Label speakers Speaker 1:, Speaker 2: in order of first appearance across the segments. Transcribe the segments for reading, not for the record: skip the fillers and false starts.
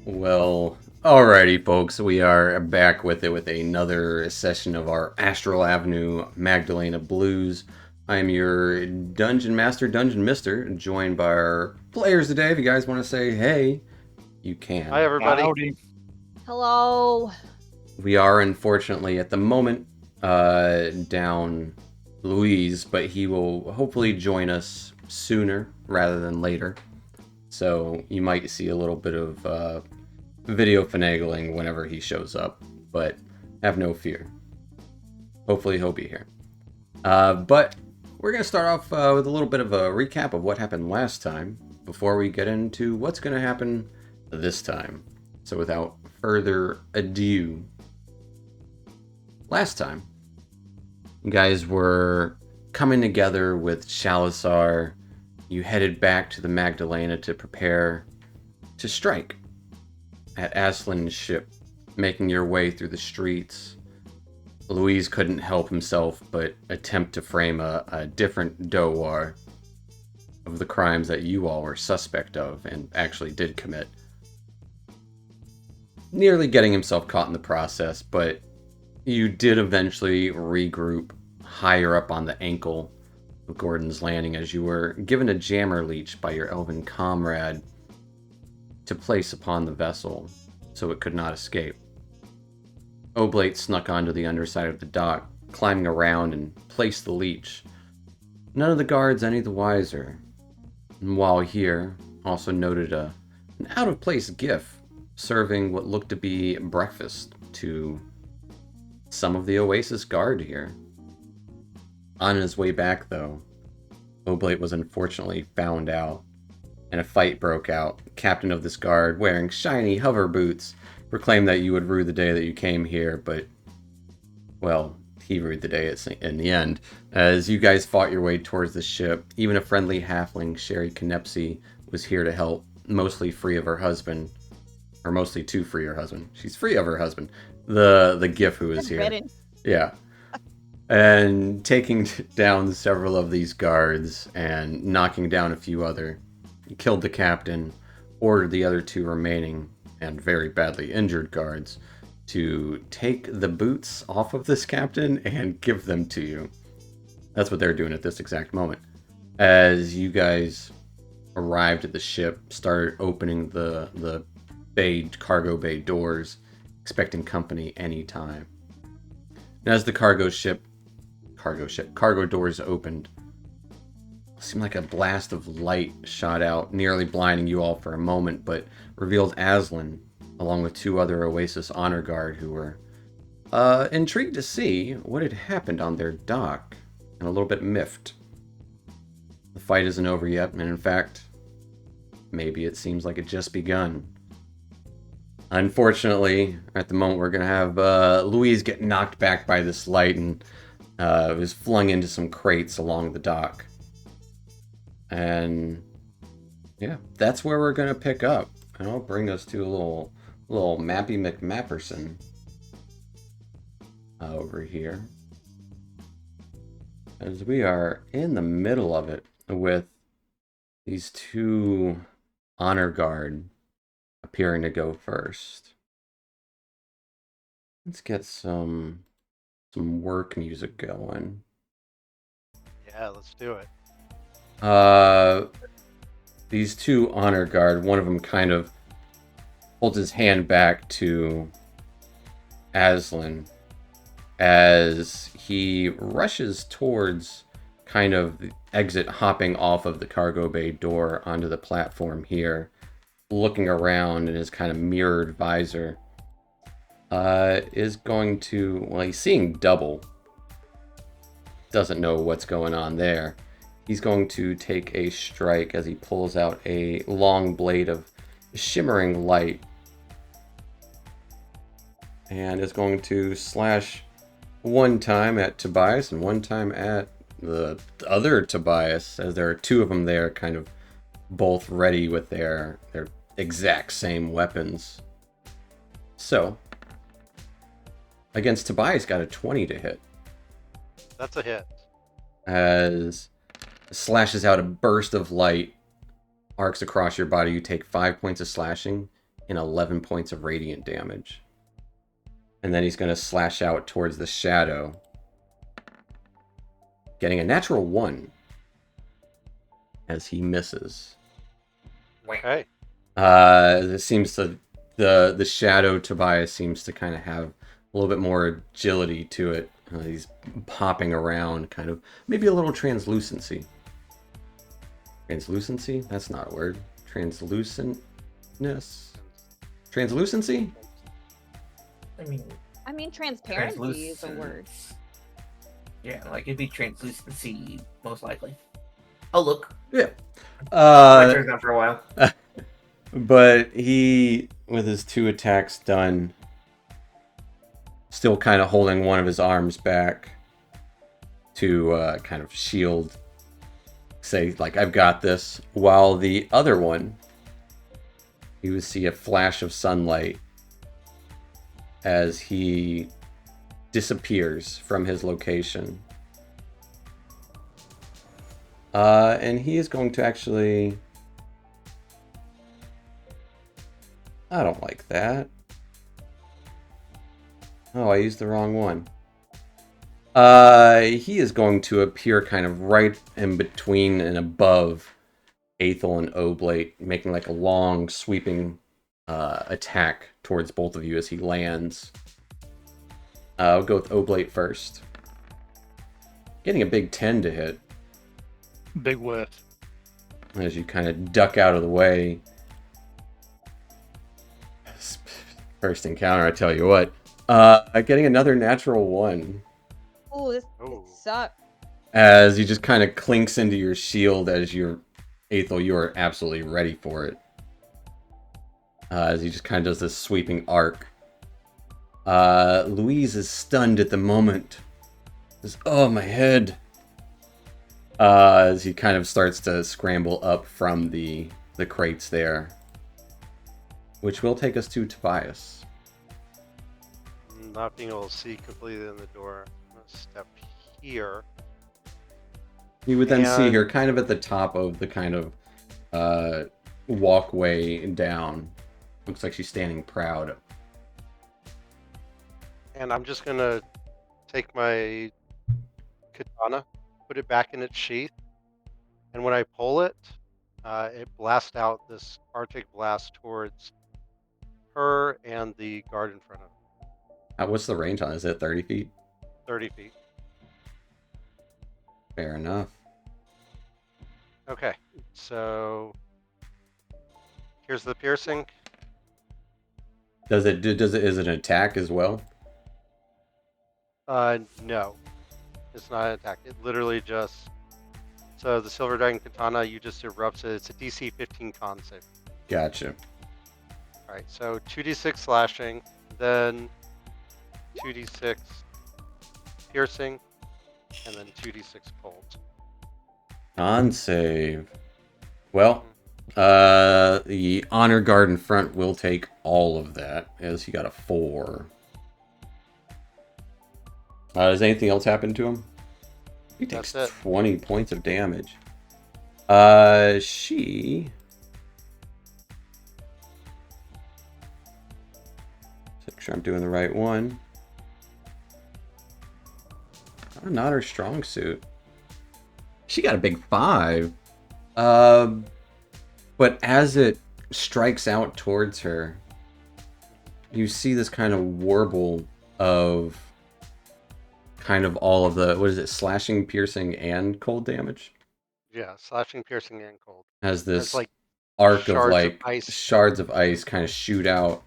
Speaker 1: Well, alrighty, folks, we are back with it with another session of our Astral Avenue Magdalena Blues. I'm your Dungeon Master, Dungeon Mister, joined by our players today. If you guys want to say hey, you can.
Speaker 2: Hi, everybody.
Speaker 3: Howdy.
Speaker 4: Hello.
Speaker 1: We are unfortunately at the moment down Louise, but he will hopefully join us sooner rather than later. So you might see a little bit of video finagling whenever he shows up, but have no fear. Hopefully he'll be here. But we're going to start off with a little bit of a recap of what happened last time before we get into what's going to happen this time. So without further ado, last time, you guys were coming together with Shalazar. You headed back to the Magdalena to prepare to strike at Aslan's ship, making your way through the streets. Louise couldn't help himself but attempt to frame a different doer of the crimes that you all were suspect of and actually did commit. Nearly getting himself caught in the process, but you did eventually regroup higher up on the ankle of Gordon's Landing as you were given a jammer leech by your elven comrade to place upon the vessel so it could not escape. Oblate snuck onto the underside of the dock, climbing around and placed the leech. None of the guards any the wiser. And while here, also noted an out-of-place gif serving what looked to be breakfast to some of the Oasis guard here. On his way back, though, Oblate was unfortunately found out, and a fight broke out. The captain of this guard, wearing shiny hover boots, proclaimed that you would rue the day that you came here, but, well, he rued the day in the end. As you guys fought your way towards the ship, even a friendly halfling, Sherry Knepsey, was here to help, mostly free of her husband. Or mostly to free her husband. She's free of her husband. The gif who is here. Yeah. And taking down several of these guards and knocking down a few other. He killed the captain, ordered the other two remaining and very badly injured guards to take the boots off of this captain and give them to you. That's what they're doing at this exact moment. As you guys arrived at the ship, started opening the cargo bay doors, expecting company anytime. And as the cargo doors opened, it seemed like a blast of light shot out, nearly blinding you all for a moment, but revealed Aslan, along with two other Oasis honor guard who were intrigued to see what had happened on their dock, and a little bit miffed. The fight isn't over yet, and in fact, maybe it seems like it just begun. Unfortunately, at the moment, we're going to have Louise get knocked back by this light and was flung into some crates along the dock. And yeah, that's where we're going to pick up. And I'll bring us to a little Mappy McMapperson over here. As we are in the middle of it with these two honor guard appearing to go first. Let's get some work music going.
Speaker 2: Yeah, let's do it.
Speaker 1: These two honor guard, one of them kind of holds his hand back to Aslan as he rushes towards kind of the exit, hopping off of the cargo bay door onto the platform here, looking around in his kind of mirrored visor, is going to, well, he's seeing double. Doesn't know what's going on there. He's going to take a strike as he pulls out a long blade of shimmering light and is going to slash one time at Tobias and one time at the other Tobias, as there are two of them there kind of both ready with their exact same weapons. So, against Tobias, got a 20 to hit.
Speaker 2: That's a hit.
Speaker 1: As slashes out a burst of light, arcs across your body. You take 5 points of slashing in 11 points of radiant damage. And then he's going to slash out towards the shadow, getting a natural 1 as he misses.
Speaker 2: Okay.
Speaker 1: This seems to the shadow Tobias seems to kind of have a little bit more agility to it. He's popping around, kind of maybe a little translucency. Translucency? That's not a word. Translucentness. Translucency?
Speaker 4: I mean, transparency is a word.
Speaker 3: Yeah, like it'd be translucency, most likely. Oh, look.
Speaker 1: Yeah.
Speaker 3: My turn's not for a while.
Speaker 1: But he, with his 2 attacks done, still kind of holding one of his arms back to kind of shield, say, like, I've got this, while the other one, you would see a flash of sunlight as he disappears from his location. And he is going to actually... I don't like that. Oh, I used the wrong one. He is going to appear kind of right in between and above Aethel and Oblate, making like a long, sweeping attack towards both of you as he lands. I'll go with Oblate first. Getting a big 10 to hit.
Speaker 5: Big whiff.
Speaker 1: As you kind of duck out of the way. First encounter, I tell you what. Getting another natural 1.
Speaker 4: Ooh, this
Speaker 2: Oh.
Speaker 4: sucks.
Speaker 1: As he just kind of clinks into your shield as you're... Aethel, you are absolutely ready for it. As he just kind of does this sweeping arc. Louise is stunned at the moment. Says, oh, my head. As he kind of starts to scramble up from the crates there. Which will take us to Tobias.
Speaker 2: Not being able to see completely in the door. I'm going to step here.
Speaker 1: You would then see
Speaker 2: And-
Speaker 1: her kind of at the top of the kind of walkway down. Looks like she's standing proud.
Speaker 2: And I'm just going to take my katana, put it back in its sheath. And when I pull it, it blasts out this Arctic blast towards her and the guard in front of her.
Speaker 1: What's the range on it? Is it 30 feet?
Speaker 2: 30 feet.
Speaker 1: Fair enough.
Speaker 2: Okay, so here's the piercing.
Speaker 1: Is it an attack as well?
Speaker 2: No, it's not an attack. It literally just... So the Silver Dragon Katana, you just erupts it. It's a DC 15 con save.
Speaker 1: Gotcha.
Speaker 2: Alright, so 2d6 slashing, then 2d6 piercing, and then 2d6 cold.
Speaker 1: On save. Well, the honor guard in front will take all of that, as he got a 4. Does anything else happen to him? He takes
Speaker 2: That's it.
Speaker 1: 20 points of damage. She... Make sure I'm doing the right one. Not her strong suit. She got a big 5. But as it strikes out towards her, you see this kind of warble of kind of all of the, what is it, slashing, piercing, and cold damage?
Speaker 2: Yeah, slashing, piercing, and cold.
Speaker 1: Has this
Speaker 2: It's like
Speaker 1: arc of
Speaker 2: shards of
Speaker 1: like
Speaker 2: ice.
Speaker 1: shards of ice kind of shoot out.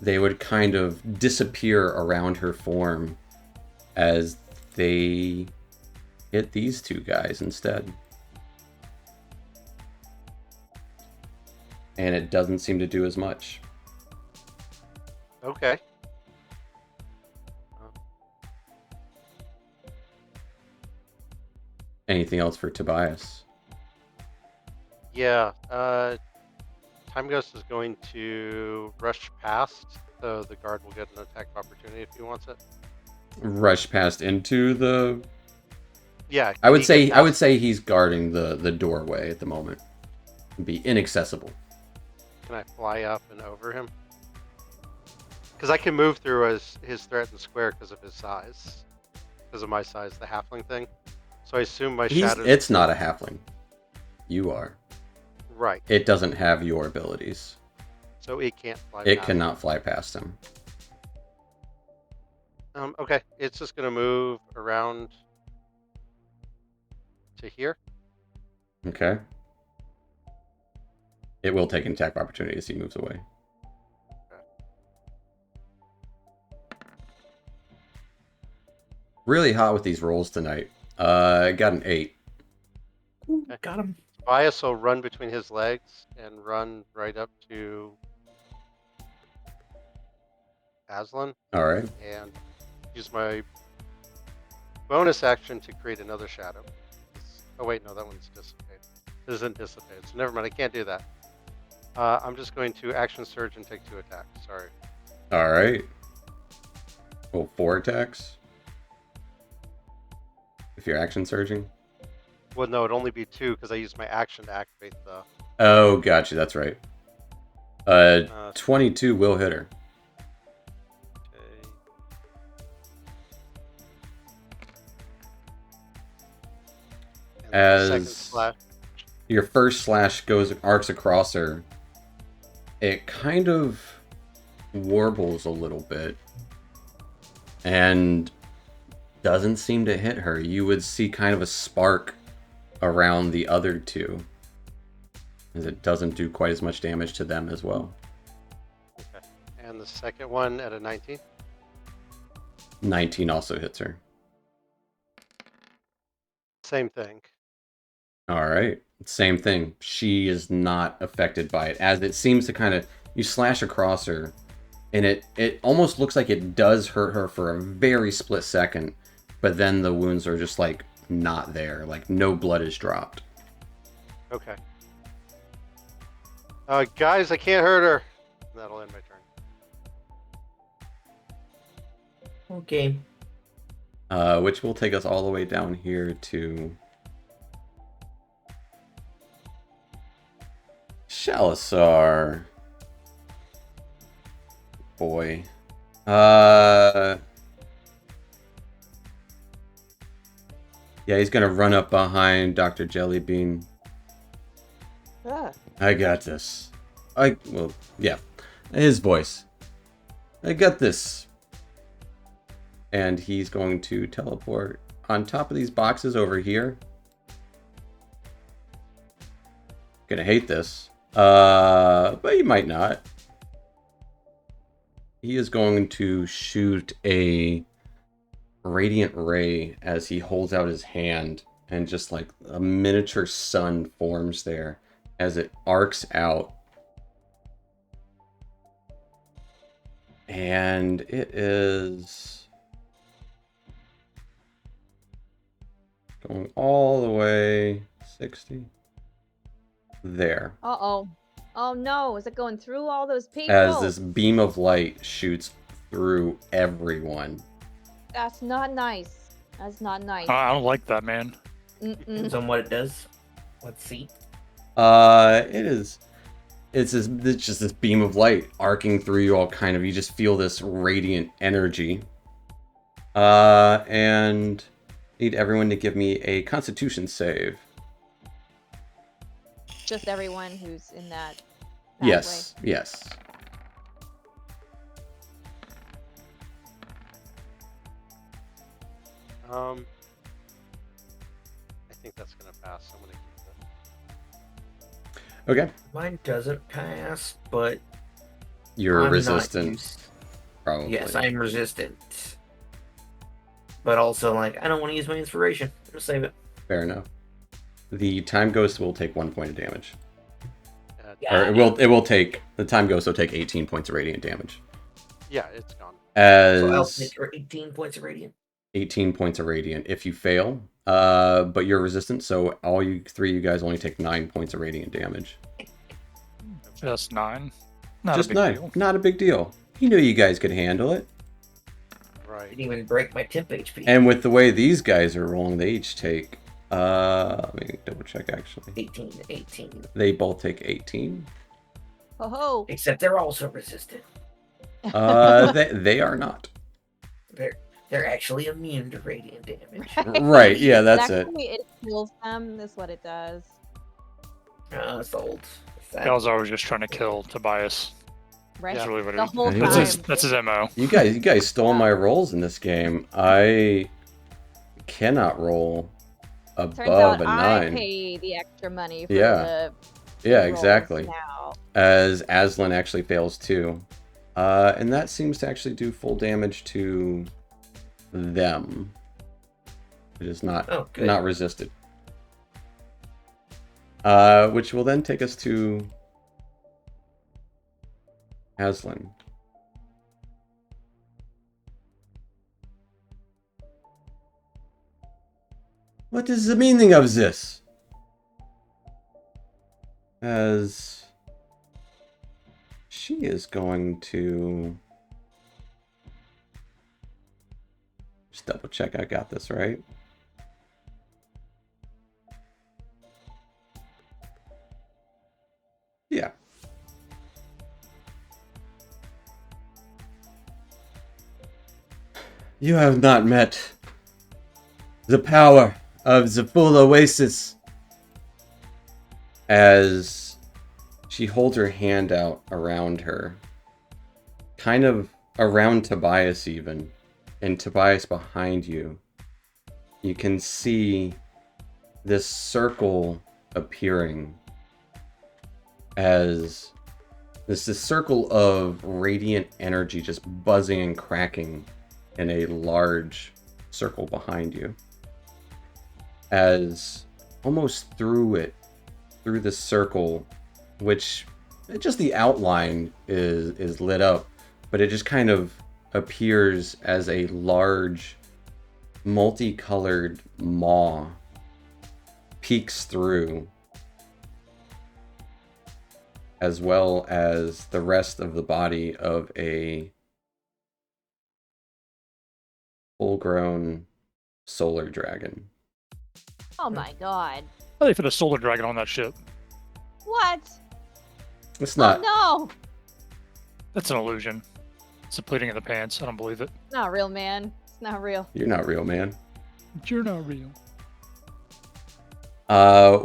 Speaker 1: They would kind of disappear around her form as they hit these 2 guys instead. And it doesn't seem to do as much.
Speaker 2: Okay.
Speaker 1: Anything else for Tobias?
Speaker 2: Yeah, Time Ghost is going to rush past, so the guard will get an attack of opportunity if he wants it.
Speaker 1: Rush past into the...
Speaker 2: Yeah,
Speaker 1: I would
Speaker 2: he
Speaker 1: say
Speaker 2: gets
Speaker 1: I would
Speaker 2: past-
Speaker 1: say he's guarding the doorway at the moment. Be inaccessible.
Speaker 2: Can I fly up and over him? Because I can move through his threatened square because of his size. Because of my size, the halfling thing. So I assume my shadow.
Speaker 1: It's not a halfling. You are.
Speaker 2: Right.
Speaker 1: It doesn't have your abilities.
Speaker 2: So it can't fly.
Speaker 1: It
Speaker 2: past
Speaker 1: cannot fly past him.
Speaker 2: Okay, it's just gonna move around to here.
Speaker 1: Okay. It will take an attack of opportunity as he moves away.
Speaker 2: Okay.
Speaker 1: Really hot with these rolls tonight. I got an 8.
Speaker 3: Ooh,
Speaker 2: Okay.
Speaker 3: got him.
Speaker 2: Bias will run between his legs and run right up to Aslan
Speaker 1: All right.
Speaker 2: and use my bonus action to create another shadow. Oh wait, no, that one's dissipated. This isn't dissipated, so never mind. I can't do that. I'm just going to action surge and take 2 attacks. Sorry.
Speaker 1: All right. Oh, 4 attacks. If you're action surging.
Speaker 2: Well, no, it'd only be 2 because I used my action to activate the.
Speaker 1: Oh, gotcha. That's right. 22 will hit her.
Speaker 2: Okay. And then the second
Speaker 1: As
Speaker 2: slash.
Speaker 1: your first slash arcs across her, it kind of warbles a little bit and doesn't seem to hit her. You would see kind of a spark around the other 2, as it doesn't do quite as much damage to them as well.
Speaker 2: Okay. And the second one at a 19.
Speaker 1: 19 also hits her.
Speaker 2: Same thing.
Speaker 1: All right. Same thing. She is not affected by it, as it seems to kind of, you slash across her, and it almost looks like it does hurt her for a very split second, but then the wounds are just like not there, like no blood is dropped.
Speaker 2: Okay. Guys, I can't hurt her. That'll end my turn.
Speaker 3: Okay.
Speaker 1: Which will take us all the way down here to Shalasar. Boy. Yeah, he's gonna run up behind Dr. Jellybean.
Speaker 4: Ah,
Speaker 1: I got this. Well, yeah. His voice. I got this. And he's going to teleport on top of these boxes over here. Gonna hate this. But he might not. He is going to shoot a radiant ray as he holds out his hand, and just like a miniature sun forms there as it arcs out. And it is going all the way 60 there.
Speaker 4: uh-oh. Oh no, is it going through all those people?
Speaker 1: As this beam of light shoots through everyone.
Speaker 4: That's not nice. That's not nice.
Speaker 5: I don't like that, man.
Speaker 4: Mm-mm.
Speaker 3: Depends on what it does. Let's see.
Speaker 1: It's just this beam of light arcing through you all, kind of. You just feel this radiant energy. And need everyone to give me a Constitution save.
Speaker 4: Just everyone who's in that pathway.
Speaker 1: Yes, yes.
Speaker 2: I think that's gonna pass. I'm gonna keep it.
Speaker 1: Okay.
Speaker 3: Mine doesn't pass, but
Speaker 1: You're
Speaker 3: I'm not
Speaker 1: resistant,
Speaker 3: used-
Speaker 1: probably.
Speaker 3: Yes, I'm resistant. But also, like, I don't want to use my inspiration. I'm gonna save it.
Speaker 1: Fair enough. The Time Ghost will take 1 point of damage.
Speaker 3: Yeah.
Speaker 1: Or it will take, the Time Ghost will take 18 points of radiant damage.
Speaker 2: Yeah, it's gone.
Speaker 3: So I'll
Speaker 1: As
Speaker 3: take 18 points of radiant.
Speaker 1: 18 points of radiant if you fail. But you're resistant, so all you three, you guys only take 9 points of radiant damage.
Speaker 5: Just 9. Not
Speaker 1: Just
Speaker 5: a big
Speaker 1: 9.
Speaker 5: deal.
Speaker 1: Not a big deal. You knew you guys could handle it.
Speaker 2: Right.
Speaker 3: Didn't even break my temp HP.
Speaker 1: And with the way these guys are rolling, they each take, let me double check actually.
Speaker 3: 18.
Speaker 1: They both take 18.
Speaker 4: Ho ho.
Speaker 3: Except they're also resistant.
Speaker 1: They are not.
Speaker 3: They're actually immune to radiant damage.
Speaker 1: Right, yeah, that's it.
Speaker 4: Actually, it kills them. That's what it does.
Speaker 3: Sold.
Speaker 5: Galzar was just trying to kill Tobias.
Speaker 4: Right?
Speaker 5: That's really what
Speaker 4: The
Speaker 5: it,
Speaker 4: whole
Speaker 1: He
Speaker 5: that's
Speaker 4: time.
Speaker 5: his that's his MO.
Speaker 1: You guys stole
Speaker 4: Yeah.
Speaker 1: my rolls in this game. I cannot roll
Speaker 4: Turns
Speaker 1: above
Speaker 4: out
Speaker 1: a
Speaker 4: I
Speaker 1: 9.
Speaker 4: pay the extra money for
Speaker 1: Yeah.
Speaker 4: the
Speaker 1: Yeah,
Speaker 4: rolls
Speaker 1: exactly.
Speaker 4: now.
Speaker 1: As Aslan actually fails too. And that seems to actually do full damage to them. It is not not resisted. Which will then take us to Aslan. What is the meaning of this? As she is going to just double check I got this right. Yeah. You have not met the power of the full oasis. As she holds her hand out around her, kind of around Tobias even, and Tobias behind you, you can see this circle appearing as this circle of radiant energy just buzzing and cracking in a large circle behind you. As almost through this circle, which just the outline is lit up, but it just kind of appears as a large multicolored maw peeks through, as well as the rest of the body of a full-grown solar dragon.
Speaker 4: Oh my god.
Speaker 5: How they fit a solar dragon on that ship?
Speaker 4: What?
Speaker 1: It's not.
Speaker 4: Oh no!
Speaker 5: That's an illusion. It's a pleating of the pants. I don't believe it.
Speaker 4: It's not real, man. It's not real.
Speaker 1: You're not real, man.
Speaker 5: You're not real.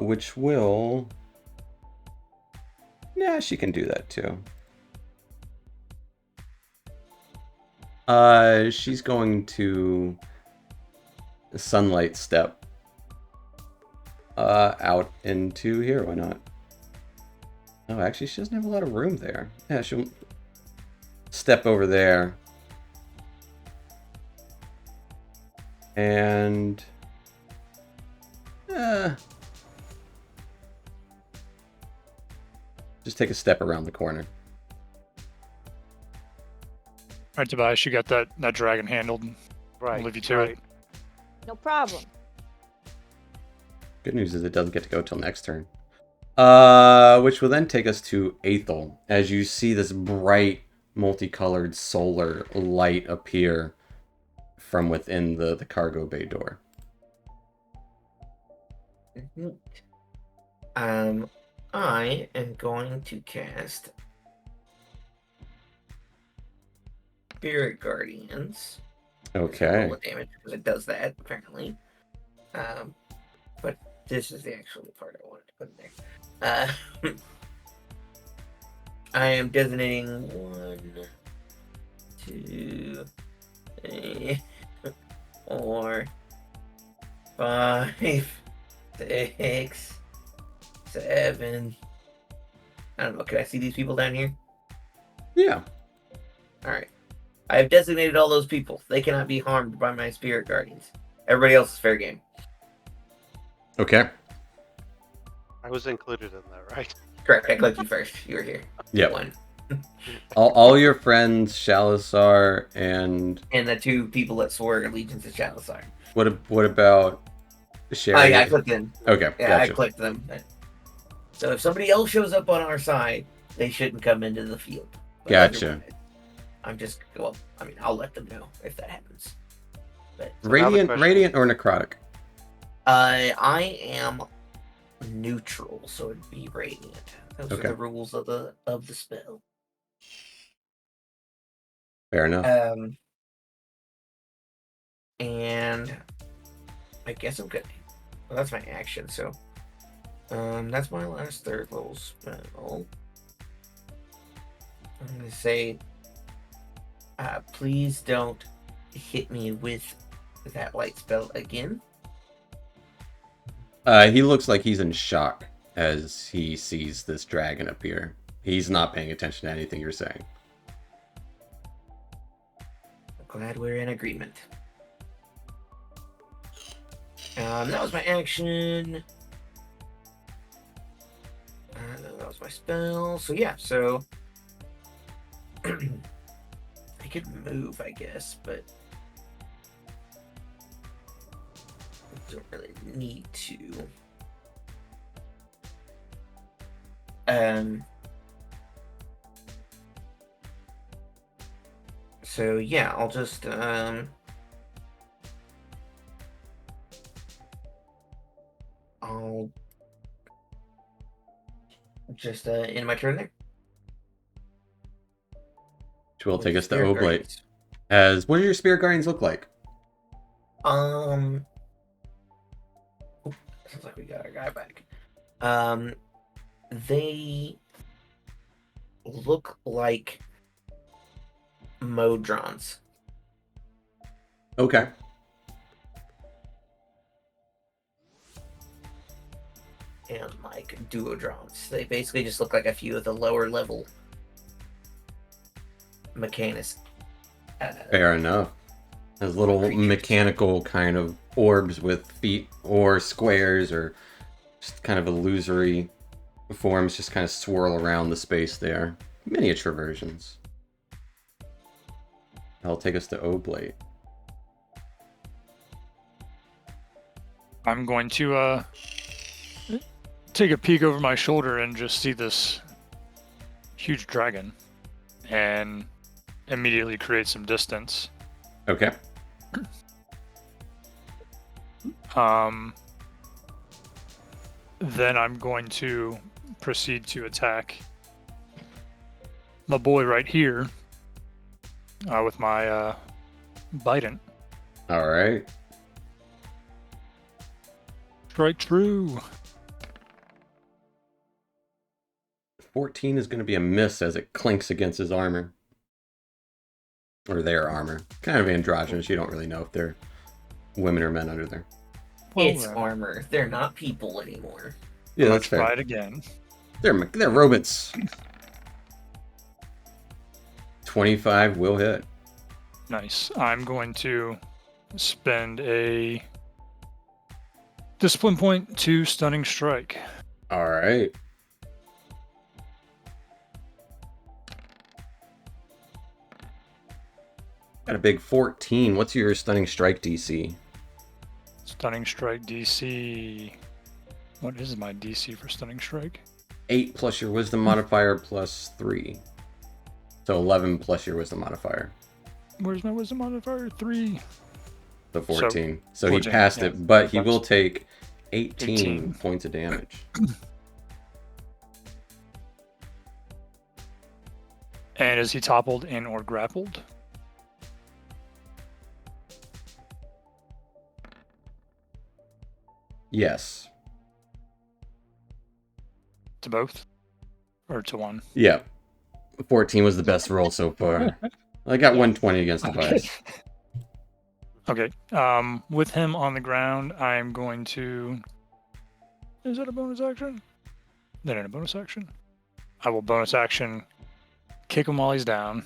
Speaker 1: Which will... Yeah, she can do that too. She's going to sunlight step out into here. Why not? Oh, actually, she doesn't have a lot of room there. Yeah, she'll step over there. And... just take a step around the corner.
Speaker 5: Alright, Tobias, you got that dragon handled.
Speaker 2: Right.
Speaker 5: I'll leave you to it.
Speaker 4: No problem.
Speaker 1: Good news is it doesn't get to go till next turn. Which will then take us to Aethel, as you see this bright, multicolored solar light appear from within the cargo bay door.
Speaker 3: I am going to cast Spirit Guardians.
Speaker 1: Okay.
Speaker 3: Roll the damage because it does that apparently. But this is the actual part I wanted to put in there. I am designating 1, 2, 3, 4, 5, 6, 7. I don't know. Can I see these people down here?
Speaker 1: Yeah.
Speaker 3: All right. I have designated all those people. They cannot be harmed by my Spirit Guardians. Everybody else is fair game.
Speaker 1: Okay.
Speaker 2: I was included in that, right?
Speaker 3: Correct. I clicked you first. You were here.
Speaker 1: Yep.
Speaker 3: 1.
Speaker 1: All your friends, Shalazar and...
Speaker 3: And the 2 people that swore allegiance to Shalazar.
Speaker 1: What about Sherry?
Speaker 3: Oh, yeah, I clicked in.
Speaker 1: Okay,
Speaker 3: Yeah,
Speaker 1: gotcha.
Speaker 3: I clicked them. So if somebody else shows up on our side, they shouldn't come into the field. But
Speaker 1: Gotcha.
Speaker 3: otherwise, I'm just, well, I mean, I'll let them know if that happens. But
Speaker 2: So now the question-
Speaker 1: Radiant or necrotic?
Speaker 3: I am neutral, so it'd be radiant. Those
Speaker 1: Okay.
Speaker 3: are the rules of the spell.
Speaker 1: Fair enough.
Speaker 3: And I guess I'm good. Well, that's my action, so that's my last third level spell. I'm gonna say, please don't hit me with that light spell again.
Speaker 1: He looks like he's in shock as he sees this dragon appear. He's not paying attention to anything you're saying.
Speaker 3: I'm glad we're in agreement. That was my action. That was my spell. So yeah, so I could move, I guess, but I don't really need to. So yeah, I'll just I'll just end my turn there.
Speaker 1: Which will take us to
Speaker 3: Spirit
Speaker 1: Oblate.
Speaker 3: Guardians.
Speaker 1: As what do your spirit guardians look like?
Speaker 3: Sounds like we got our guy back. They look like Modrons.
Speaker 1: Okay.
Speaker 3: And like Duodrons. They basically just look like a few of the lower level mechanics.
Speaker 1: Fair enough. As little
Speaker 3: Creatures.
Speaker 1: mechanical kind of orbs with feet or squares or just kind of illusory forms just kind of swirl around the space there. Miniature versions. That'll take us to Oblate.
Speaker 5: I'm going to take a peek over my shoulder and just see this huge dragon and immediately create some distance.
Speaker 1: Okay.
Speaker 5: Then I'm going to proceed to attack my boy right here with my Bident.
Speaker 1: Alright.
Speaker 5: Strike true.
Speaker 1: 14 is going to be a miss as it clinks against his armor. Or their armor. Kind of androgynous. You don't really know if they're women or men under there.
Speaker 5: Well,
Speaker 3: It's armor. They're not people anymore.
Speaker 1: Yeah,
Speaker 5: let's
Speaker 1: that's fair.
Speaker 5: try it again.
Speaker 1: They're robots. 25 will hit.
Speaker 5: Nice. I'm going to spend a discipline point to stunning strike.
Speaker 1: Alright. Got a big 14. What's your stunning strike DC?
Speaker 5: Stunning strike DC. What is my DC for stunning strike?
Speaker 1: 8 plus your wisdom modifier plus 3. So 11 plus your wisdom modifier.
Speaker 5: Where's my wisdom modifier? 3.
Speaker 1: So 14. So
Speaker 5: 14,
Speaker 1: he passed
Speaker 5: yeah.
Speaker 1: it, but he
Speaker 5: Plus
Speaker 1: will take 18
Speaker 5: 18.
Speaker 1: points of damage.
Speaker 5: And is he toppled and or grappled?
Speaker 1: Yes.
Speaker 5: To both? Or to one?
Speaker 1: Yeah. 14 was the best roll so far. I got 120 against the bias.
Speaker 5: Okay. With him on the ground, I'm going to... Is that a bonus action? That ain't a bonus action. I will bonus action kick him while he's down.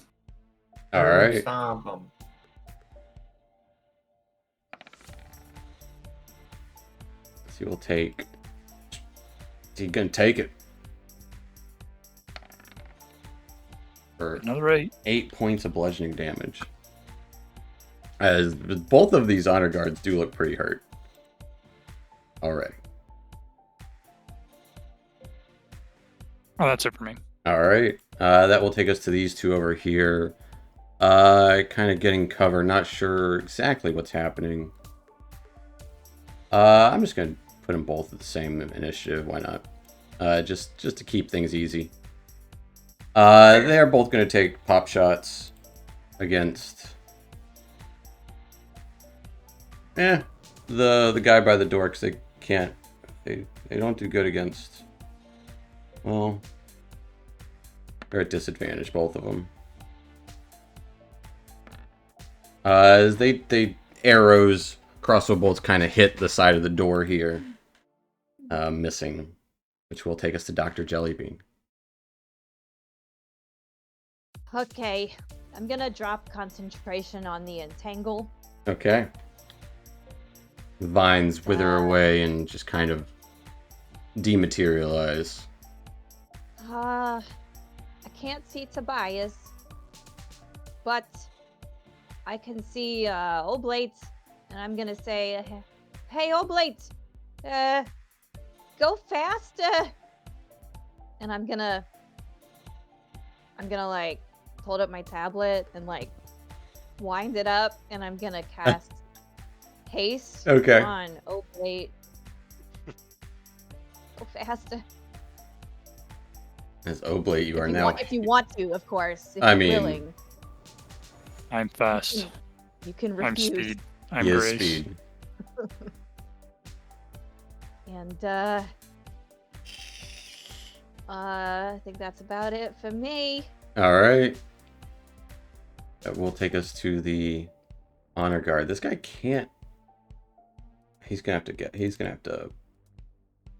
Speaker 1: Alright.
Speaker 3: Stomp 'em.
Speaker 1: So he will take... He's gonna take it. For
Speaker 5: Another 8.
Speaker 1: 8 points of bludgeoning damage. As both of these honor guards do look pretty hurt. Alright.
Speaker 5: Oh, that's it for me.
Speaker 1: Alright. That will take us to these two over here. Kind of getting cover. Not sure exactly what's happening. I'm just going to put them both at the same initiative. Why not? Just to keep things easy. They're both going to take pop shots. against the guy by the door, because they can't, they don't do good against, well, they're at disadvantage, both of them. As they arrows, crossbow bolts kind of hit the side of the door here, missing, which will take us to Dr. Jellybean.
Speaker 4: Okay, I'm gonna drop concentration on the entangle.
Speaker 1: Okay. The vines wither away and just kind of dematerialize.
Speaker 4: I can't see Tobias, but I can see Oblate, and I'm gonna say, "Hey, Oblate, go fast!" And I'm gonna like hold up my tablet and like wind it up, and I'm gonna cast haste on Oblate. Go fast.
Speaker 1: As Oblate, you are now.
Speaker 4: If you want to, of course. If
Speaker 1: I
Speaker 4: you're
Speaker 1: mean,
Speaker 4: willing.
Speaker 5: I'm fast.
Speaker 4: You can
Speaker 5: I'm
Speaker 4: refuse.
Speaker 5: speed. I'm
Speaker 1: He is
Speaker 5: grace.
Speaker 1: speed.
Speaker 4: And I think that's about it for me.
Speaker 1: All right. That will take us to the honor guard. This guy can't. He's gonna have to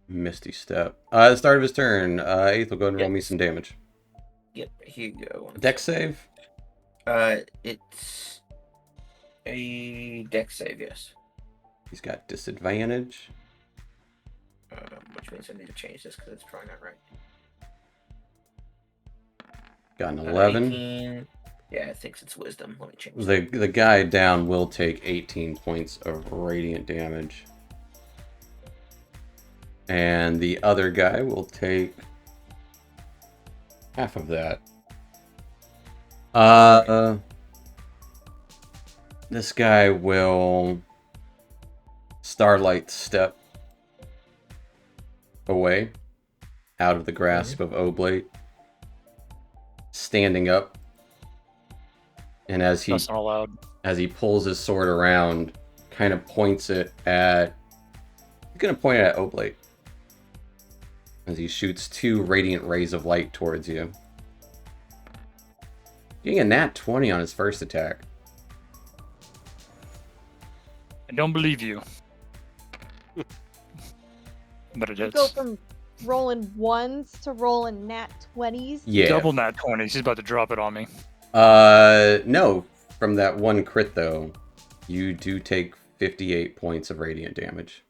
Speaker 1: Misty Step. At the start of his turn, Eighth will go and roll me some damage.
Speaker 3: Yep, here you go.
Speaker 1: Dex save.
Speaker 3: It's a dex save, yes.
Speaker 1: He's got disadvantage.
Speaker 3: Which means I need to change this because it's probably not right.
Speaker 1: Got an 11.
Speaker 3: 18. Yeah, I think it's wisdom. Let me change
Speaker 1: The guy down will take 18 points of radiant damage. And the other guy will take half of that. This guy will Starlight step away out of the grasp of Oblate, standing up. And as he
Speaker 5: That's not allowed.
Speaker 1: as he pulls his sword around, kind of points it at. He's gonna point it at Oblate as he shoots 2 radiant rays of light towards you. Getting a nat 20 on his first attack.
Speaker 5: I don't believe you. But it
Speaker 4: You
Speaker 5: hits.
Speaker 4: go from rolling ones to rolling nat 20s.
Speaker 1: Yeah.
Speaker 5: Double nat 20s. He's about to drop it on me.
Speaker 1: No. From that one crit though, you do take 58 points of radiant damage.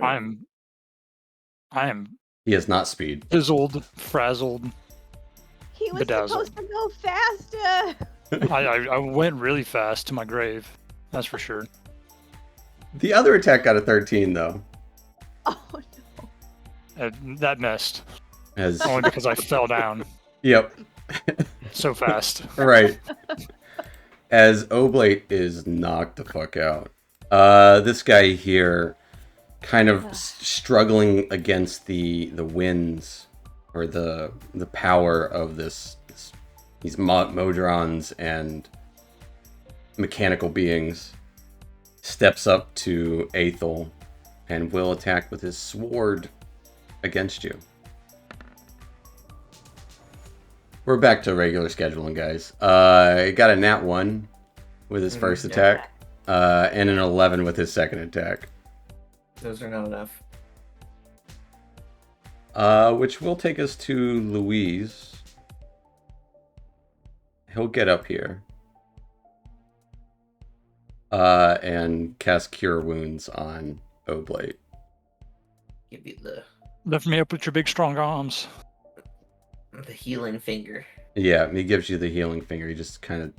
Speaker 5: I am
Speaker 1: He has not speed.
Speaker 5: fizzled, frazzled.
Speaker 4: He was
Speaker 5: Bedazzled.
Speaker 4: supposed to go faster.
Speaker 5: I went really fast to my grave. That's for sure.
Speaker 1: The other attack got a 13 though.
Speaker 4: Oh no.
Speaker 5: That missed.
Speaker 1: As
Speaker 5: Only because I fell down
Speaker 1: yep.
Speaker 5: so fast.
Speaker 1: Right. As Oblate is knocked the fuck out. This guy here kind of struggling against the winds or the power of these Modrons and mechanical beings, steps up to Aethel and will attack with his sword against you. We're back to regular scheduling, guys. He got a nat 1 with his first attack, and an 11 with his second attack.
Speaker 3: Those are not enough.
Speaker 1: Which will take us to Louise. He'll get up here. And cast Cure Wounds on Oblate.
Speaker 3: Give you the
Speaker 5: Lift me up with your big strong arms.
Speaker 3: healing finger.
Speaker 1: Yeah, he gives you the healing finger. He just kind of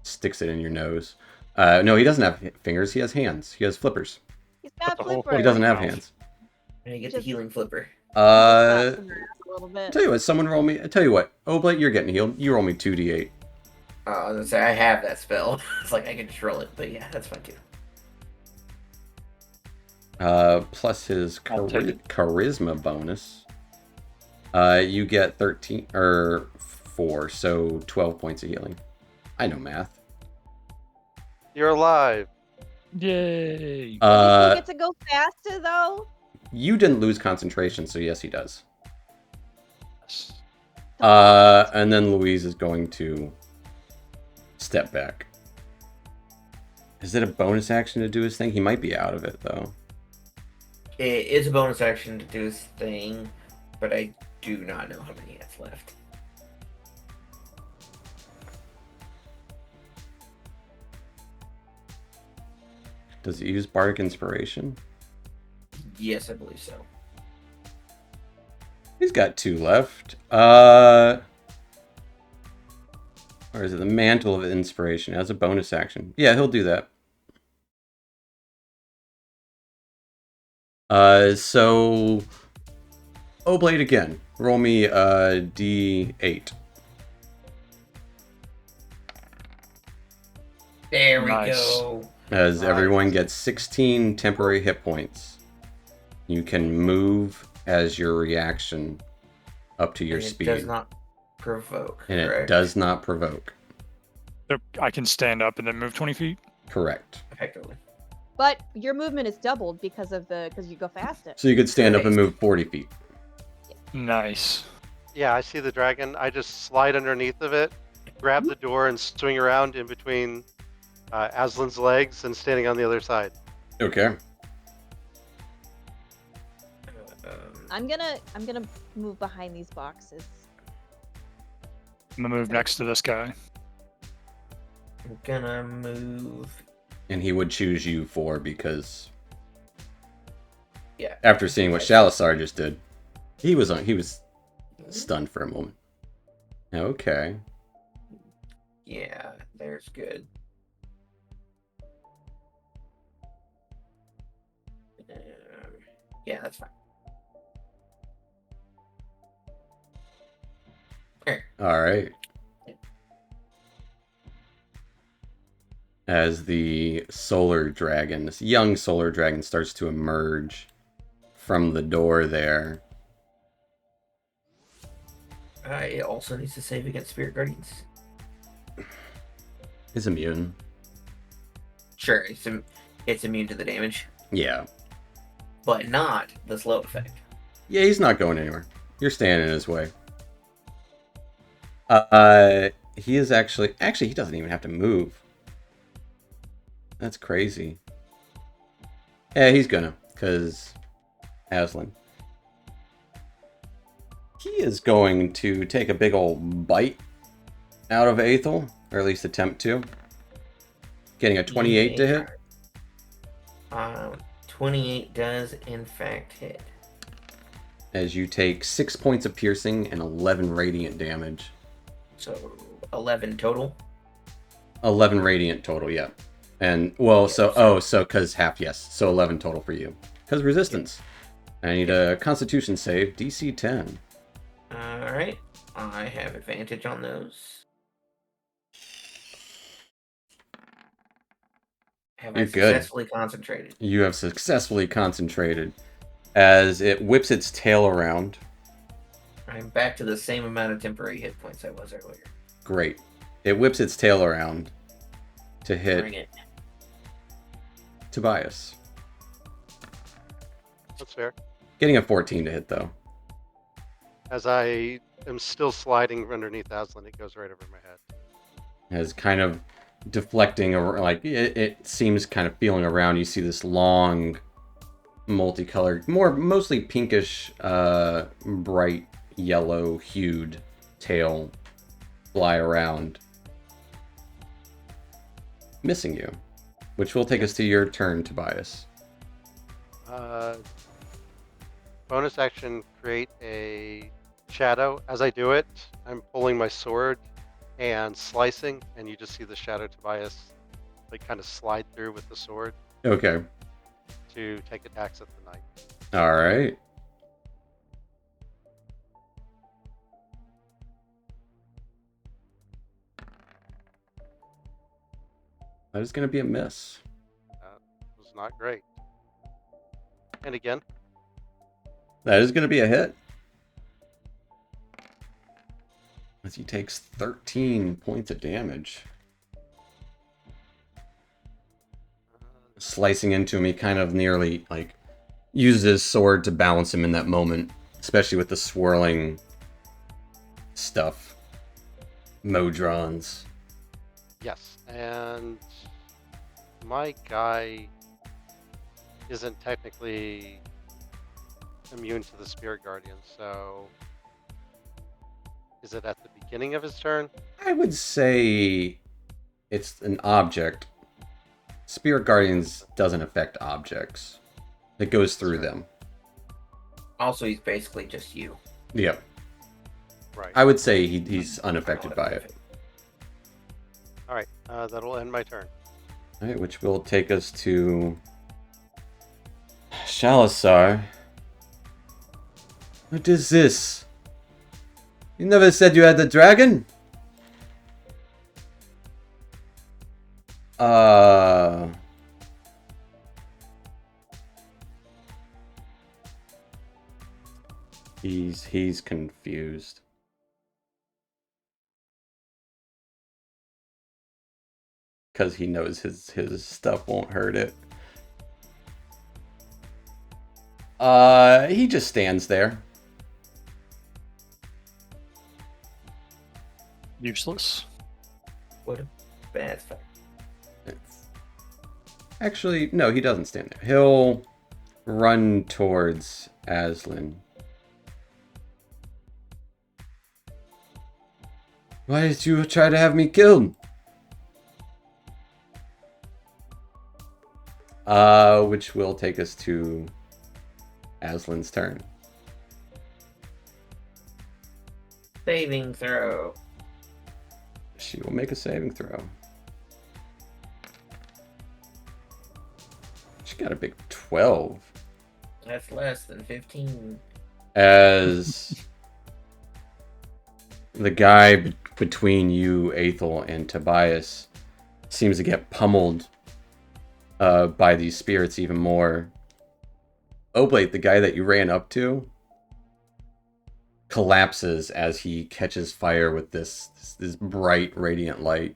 Speaker 1: sticks it in your nose. No, he doesn't have fingers. He has hands. He has flippers.
Speaker 4: He's got
Speaker 5: the whole
Speaker 4: flipper.
Speaker 1: He doesn't have
Speaker 5: Mouth.
Speaker 1: hands.
Speaker 3: And you get the healing flipper.
Speaker 1: Uh,
Speaker 4: Slaps him around a little bit.
Speaker 1: tell you what, someone roll me. I tell you what, Oblate, you're getting healed. You roll me 2d8.
Speaker 3: I was gonna say I have that spell. It's like I can just roll it, but yeah, that's fine too.
Speaker 1: Plus his
Speaker 5: I'll take it.
Speaker 1: charisma bonus. You get 13 or 4, so 12 points of healing. I know math.
Speaker 2: You're alive.
Speaker 5: Yay!
Speaker 4: Does he get to go faster though?
Speaker 1: You didn't lose concentration, so yes, he does.
Speaker 5: Yes.
Speaker 1: And then Louise is going to step back. Is it a bonus action to do his thing? He might be out of it, though.
Speaker 3: It is a bonus action to do his thing, but I do not know how many he has left.
Speaker 1: Does he use Bardic Inspiration?
Speaker 3: Yes, I believe so.
Speaker 1: He's got 2 left. Or is it the Mantle of Inspiration as a bonus action? Yeah, he'll do that. So Oblate again. Roll me a D8.
Speaker 3: There we
Speaker 5: Nice.
Speaker 3: go.
Speaker 1: As
Speaker 3: Nice.
Speaker 1: everyone gets 16 temporary hit points. You can move as your reaction up to your
Speaker 3: And
Speaker 1: speed.
Speaker 3: It does not provoke.
Speaker 1: And
Speaker 3: correct?
Speaker 1: it does not provoke.
Speaker 5: So I can stand up and then move 20 feet.
Speaker 1: Correct.
Speaker 3: Effectively.
Speaker 4: But your movement is doubled because you go faster.
Speaker 1: So you could stand up and
Speaker 3: Nice.
Speaker 1: move 40 feet.
Speaker 5: Nice.
Speaker 2: Yeah, I see the dragon. I just slide underneath of it, grab the door, and swing around in between Aslan's legs and standing on the other side.
Speaker 1: Okay.
Speaker 4: I'm gonna move behind these boxes.
Speaker 5: I'm gonna move next to this guy.
Speaker 3: I'm gonna move.
Speaker 1: And he would choose you for because
Speaker 3: Yeah.
Speaker 1: after seeing what Shalasar just did, he was stunned for a moment. Okay.
Speaker 3: Yeah, there's good. Yeah, that's fine.
Speaker 1: All right. As the solar dragon, this young solar dragon, starts to emerge from the door there.
Speaker 3: It also needs to save against Spirit Guardians.
Speaker 1: Is immune.
Speaker 3: Sure, it's immune to the damage,
Speaker 1: Yeah.
Speaker 3: but not the slow effect.
Speaker 1: Yeah, he's not going anywhere. You're standing in his way. He is actually he doesn't even have to move. That's crazy. Yeah, he's gonna, because Aslan. He is going to take a big old bite out of Aethel, or at least attempt to. Getting a 28 to hit.
Speaker 3: 28 does in fact hit.
Speaker 1: As you take 6 points of piercing and 11 radiant damage.
Speaker 3: So 11 total.
Speaker 1: 11 radiant total, yeah. And, well, because half, yes. So 11 total for you. Because resistance. I need a Constitution save, DC 10.
Speaker 3: Alright, I have advantage on those. Have I
Speaker 1: You're good.
Speaker 3: successfully concentrated?
Speaker 1: You have successfully concentrated. As it whips its tail around.
Speaker 3: I'm back to the same amount of temporary hit points I was earlier.
Speaker 1: Great. It whips its tail around to
Speaker 3: Bring
Speaker 1: hit
Speaker 3: it.
Speaker 1: Tobias.
Speaker 2: That's fair.
Speaker 1: Getting a 14 to hit, though.
Speaker 2: As I am still sliding underneath Aslan, it goes right over my head.
Speaker 1: As kind of deflecting, like, it seems kind of feeling around. You see this long, multicolored, mostly pinkish, bright yellow hued tail fly around, missing you, which will take us to your turn, Tobias.
Speaker 2: Bonus action, create a shadow. As I do it, I'm pulling my sword and slicing, and you just see the shadow Tobias like kind of slide through with the sword
Speaker 1: Okay.
Speaker 2: to take attacks at the knight.
Speaker 1: All right. That is going to be a miss.
Speaker 2: That was not great. And again,
Speaker 1: That is going to be a hit. as he takes 13 points of damage. Slicing into him, he kind of nearly, like, uses his sword to balance him in that moment, especially with the swirling stuff. Modrons.
Speaker 2: Yes, and my guy isn't technically immune to the Spirit Guardian, so is it at the beginning of his turn?
Speaker 1: I would say it's an object. Spirit Guardians doesn't affect objects. It goes through them.
Speaker 3: Also, he's basically just you.
Speaker 1: Yep.
Speaker 2: Right.
Speaker 1: I would say he's unaffected by it.
Speaker 2: Alright, that'll end my turn.
Speaker 1: Alright, which will take us to Shalasar. What is this? You never said you had the dragon? He's confused. Because he knows his stuff won't hurt it. He just stands there.
Speaker 5: Useless.
Speaker 3: What a bad fact.
Speaker 1: Actually, no, he doesn't stand there. He'll run towards Aslan. Why did you try to have me killed? Which will take us to Aslan's turn.
Speaker 3: Saving throw.
Speaker 1: She will make a saving throw. She got a big 12.
Speaker 3: That's less than 15.
Speaker 1: As the guy between you, Aethel, and Tobias seems to get pummeled by these spirits even more. Oblate, the guy that you ran up to, collapses as he catches fire with this bright, radiant light.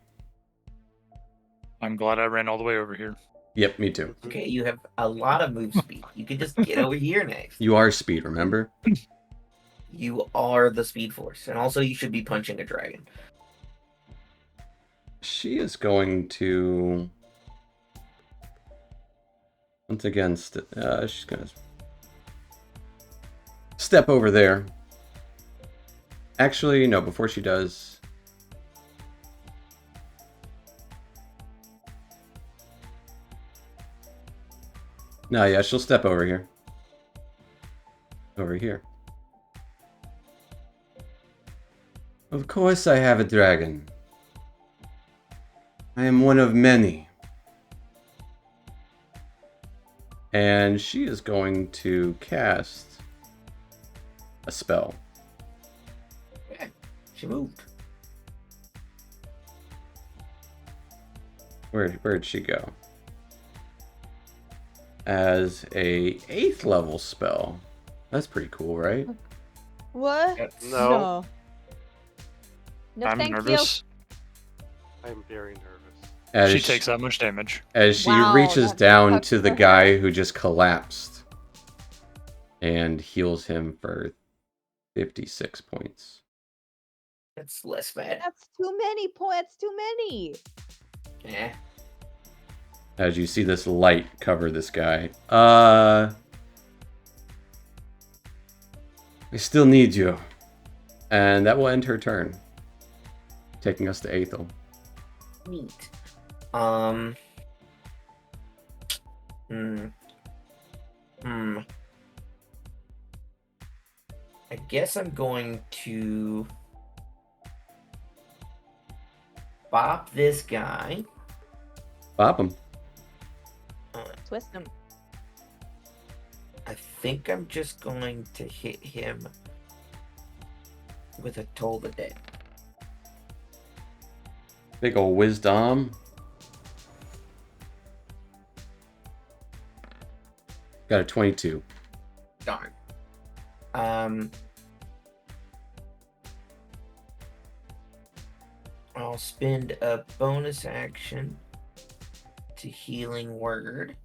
Speaker 5: I'm glad I ran all the way over here.
Speaker 1: Yep, me too.
Speaker 3: Okay, you have a lot of move speed. You can just get over here next.
Speaker 1: You are speed, remember?
Speaker 3: You are the Speed Force. And also, you should be punching a dragon.
Speaker 1: She is going to... Once again, she's going to step over there. Actually, no, before she does... No, yeah, she'll step over here. Over here. Of course I have a dragon. I am one of many. And she is going to cast a spell.
Speaker 3: Yeah, she moved.
Speaker 1: Where'd she go? As a 8th level spell. That's pretty cool, right?
Speaker 4: What?
Speaker 2: No.
Speaker 4: No,
Speaker 5: I'm
Speaker 4: thank
Speaker 5: nervous.
Speaker 2: I'm very nervous.
Speaker 1: As
Speaker 5: She takes that much damage.
Speaker 1: As she
Speaker 4: Wow,
Speaker 1: reaches
Speaker 4: that
Speaker 1: down
Speaker 4: sucks
Speaker 1: to the
Speaker 4: for
Speaker 1: guy
Speaker 4: her.
Speaker 1: who just collapsed and heals him for 56 points.
Speaker 3: That's less bad.
Speaker 4: That's too many points. Too many.
Speaker 3: Yeah.
Speaker 1: As you see this light cover this guy. I still need you. And that will end her turn. Taking us to Aethel.
Speaker 3: Neat. I guess I'm going to bop this guy.
Speaker 1: Bop him.
Speaker 4: Twist him.
Speaker 3: I think I'm just going to hit him with a Toll the Dead.
Speaker 1: Big ol' wisdom. Got a 22.
Speaker 3: Darn. I'll spend a bonus action to Healing Word.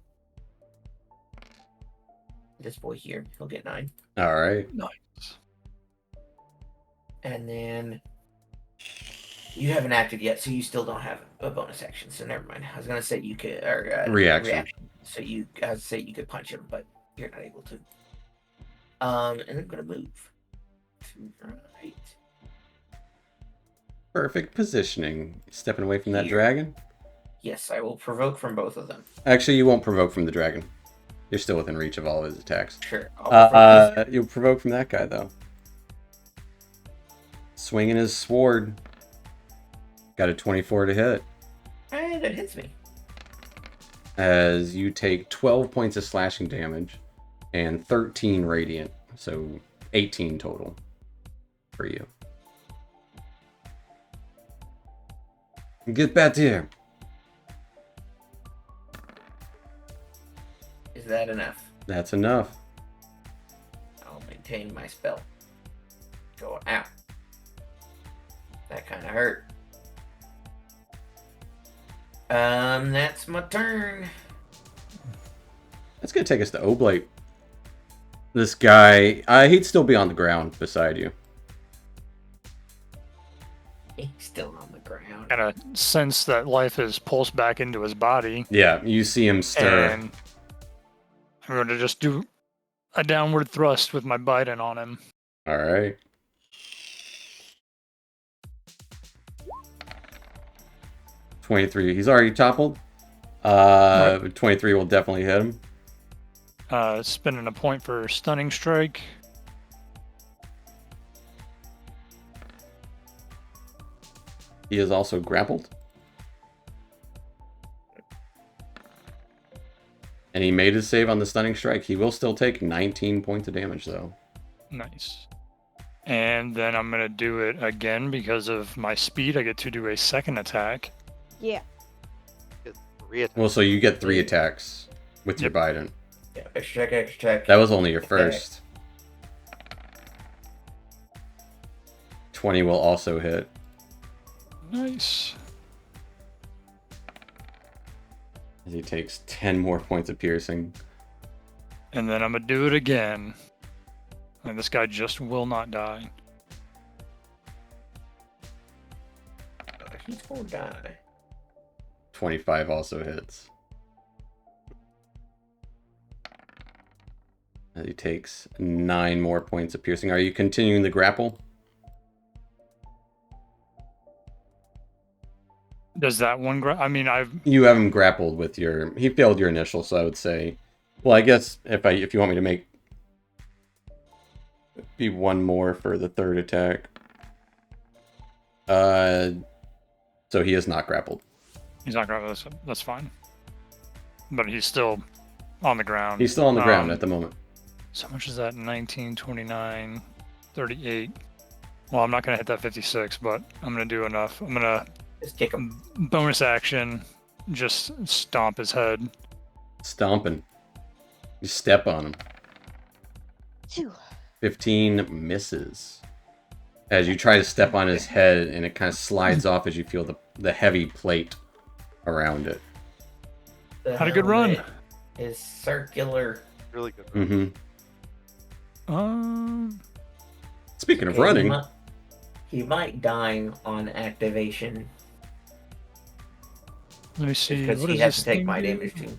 Speaker 3: This boy here, he'll get 9.
Speaker 1: All right.
Speaker 5: Nice.
Speaker 3: And then you haven't acted yet, so you still don't have a bonus action. So never mind. I was gonna say you could
Speaker 1: Reaction.
Speaker 3: So I was say you could punch him, but you're not able to. And I'm gonna move to right.
Speaker 1: Perfect positioning. Stepping away from that
Speaker 3: Here.
Speaker 1: dragon.
Speaker 3: Yes, I will provoke from both of them.
Speaker 1: Actually, you won't provoke from the dragon. You're still within reach of all of his attacks.
Speaker 3: Sure. I'll
Speaker 1: You'll provoke from that guy, though. Swinging his sword. Got a 24 to hit.
Speaker 3: And it hits me.
Speaker 1: As you take 12 points of slashing damage and 13 radiant. So 18 total for you. Get back here.
Speaker 3: Is that enough?
Speaker 1: That's enough.
Speaker 3: I'll maintain my spell. Go out. That kind of hurt. That's my turn.
Speaker 1: That's gonna take us to Oblate. This guy, he'd still be on the ground beside you.
Speaker 3: He's still on the ground.
Speaker 5: Kind of sense that life has pulsed back into his body.
Speaker 1: Yeah, you see him stir.
Speaker 5: And I'm going to just do a downward thrust with my bite on him.
Speaker 1: All right. $23. He's already toppled. 23 will definitely hit him.
Speaker 5: Spending a point for stunning strike.
Speaker 1: He is also grappled. And he made his save on the stunning strike. He will still take 19 points of damage, though.
Speaker 5: Nice. And then I'm going to do it again because of my speed. I get to do a second attack.
Speaker 4: Yeah.
Speaker 2: Get 3 attacks.
Speaker 1: Well, so you get 3 attacks with your Biden.
Speaker 3: Yeah, extra check.
Speaker 1: That was only your first. 20 will also hit.
Speaker 5: Nice.
Speaker 1: As he takes 10 more points of piercing.
Speaker 5: And then I'm going to do it again. And this guy just will not die.
Speaker 3: He's gonna die.
Speaker 1: 25 also hits. As he takes 9 more points of piercing. Are you continuing the grapple?
Speaker 5: Does that one I mean,
Speaker 1: You have him grappled with your... He failed your initial, so I would say... Well, I guess if you want me to make... Be 1 more for the third attack. So he is not grappled.
Speaker 5: He's not grappled. That's fine. But he's still on the ground.
Speaker 1: He's still on the ground at the moment.
Speaker 5: So much is that? 19, 29, 38. Well, I'm not going to hit that 56, but I'm going to do enough. I'm going to...
Speaker 3: Just kick him.
Speaker 5: Bonus action, just stomp his head.
Speaker 1: Stomping. You step on him.
Speaker 4: Phew.
Speaker 1: 15 misses. As you try to step on his head, and it kind of slides off as you feel the heavy plate around it.
Speaker 5: Had a good run.
Speaker 3: Is circular.
Speaker 2: Really good.
Speaker 1: Mm-hmm. Speaking of running,
Speaker 3: He might die on activation.
Speaker 5: Let me see.
Speaker 3: Because
Speaker 5: What
Speaker 3: he
Speaker 5: does
Speaker 3: has
Speaker 5: this
Speaker 3: to take
Speaker 5: thing
Speaker 3: my
Speaker 5: do?
Speaker 3: damage too.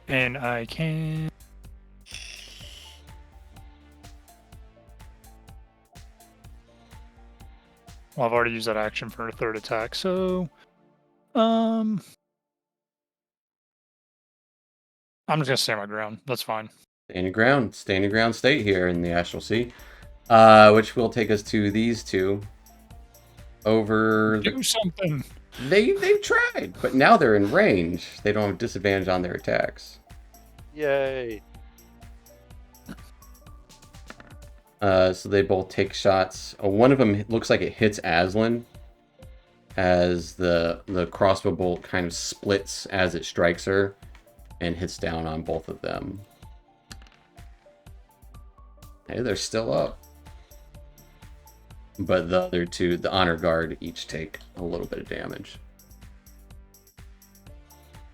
Speaker 5: And I can... Well, I've already used that action for a third attack, so... I'm just gonna stand my ground. That's fine.
Speaker 1: stand your ground state here in the Astral Sea. Which will take us to these two.
Speaker 5: Do something!
Speaker 1: They've tried, but now they're in range. They don't have disadvantage on their attacks.
Speaker 2: Yay.
Speaker 1: So they both take shots. One of them looks like it hits Aslan, as the crossbow bolt kind of splits as it strikes her, and hits down on both of them. Hey, they're still up. but the other two, the honor guard, each take a little bit of damage.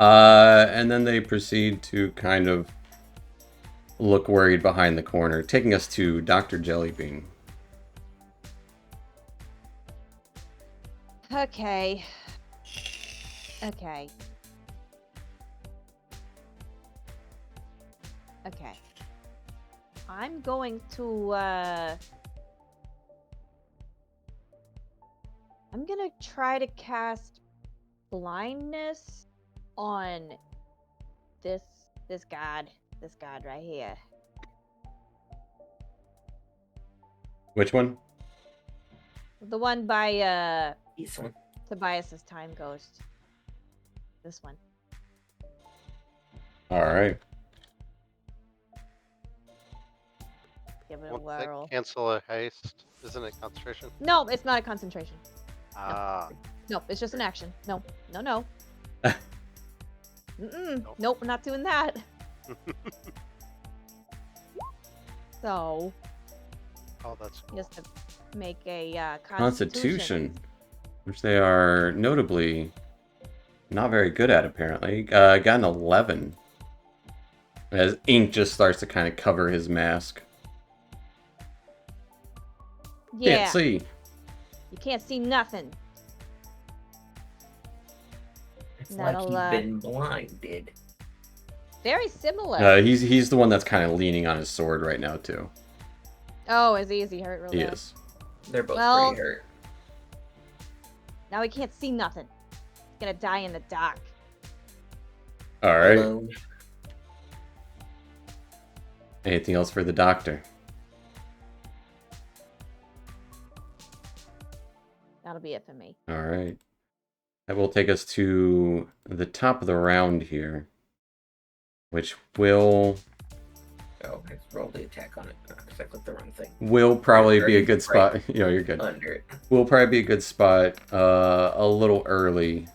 Speaker 1: And then they proceed to kind of look worried behind the corner, taking us to Dr. Jellybean.
Speaker 4: Okay. Okay. Okay. I'm going to, I'm gonna try to cast blindness on this god right here.
Speaker 1: Which one?
Speaker 4: The one by
Speaker 3: This one.
Speaker 4: Tobias's time ghost. This one.
Speaker 1: All right.
Speaker 4: Give it a
Speaker 2: Won't that
Speaker 4: whirl.
Speaker 2: cancel a haste? Isn't it concentration?
Speaker 4: No, it's not a concentration.
Speaker 2: Ah.
Speaker 4: No, it's just an action. No.
Speaker 2: Nope.
Speaker 4: Nope, we're not doing that. So,
Speaker 2: Oh, that's cool.
Speaker 4: just to make a
Speaker 1: Constitution, which they are notably not very good at, apparently. Got an 11. As ink just starts to kind of cover his mask.
Speaker 4: Yeah,
Speaker 1: Can't see.
Speaker 4: you can't see nothing.
Speaker 3: It's
Speaker 4: That'll,
Speaker 3: like he's been blinded.
Speaker 4: Very similar.
Speaker 1: He's the one that's kind of leaning on his sword right now, too.
Speaker 4: Oh, is he hurt really
Speaker 1: He
Speaker 4: bad?
Speaker 1: is.
Speaker 3: They're both
Speaker 4: Well-
Speaker 3: pretty hurt.
Speaker 4: Now he can't see nothing. He's gonna die in the dark.
Speaker 1: All right.
Speaker 3: Alone.
Speaker 1: Anything else for the doctor?
Speaker 4: That'll be it for me.
Speaker 1: All right. That will take us to the top of the round here, which will
Speaker 3: Oh, I just rolled the attack on it because I clicked the wrong thing.
Speaker 1: probably be a
Speaker 3: Right.
Speaker 1: good spot. You're good.
Speaker 3: Under it.
Speaker 1: Will probably be a good spot a little early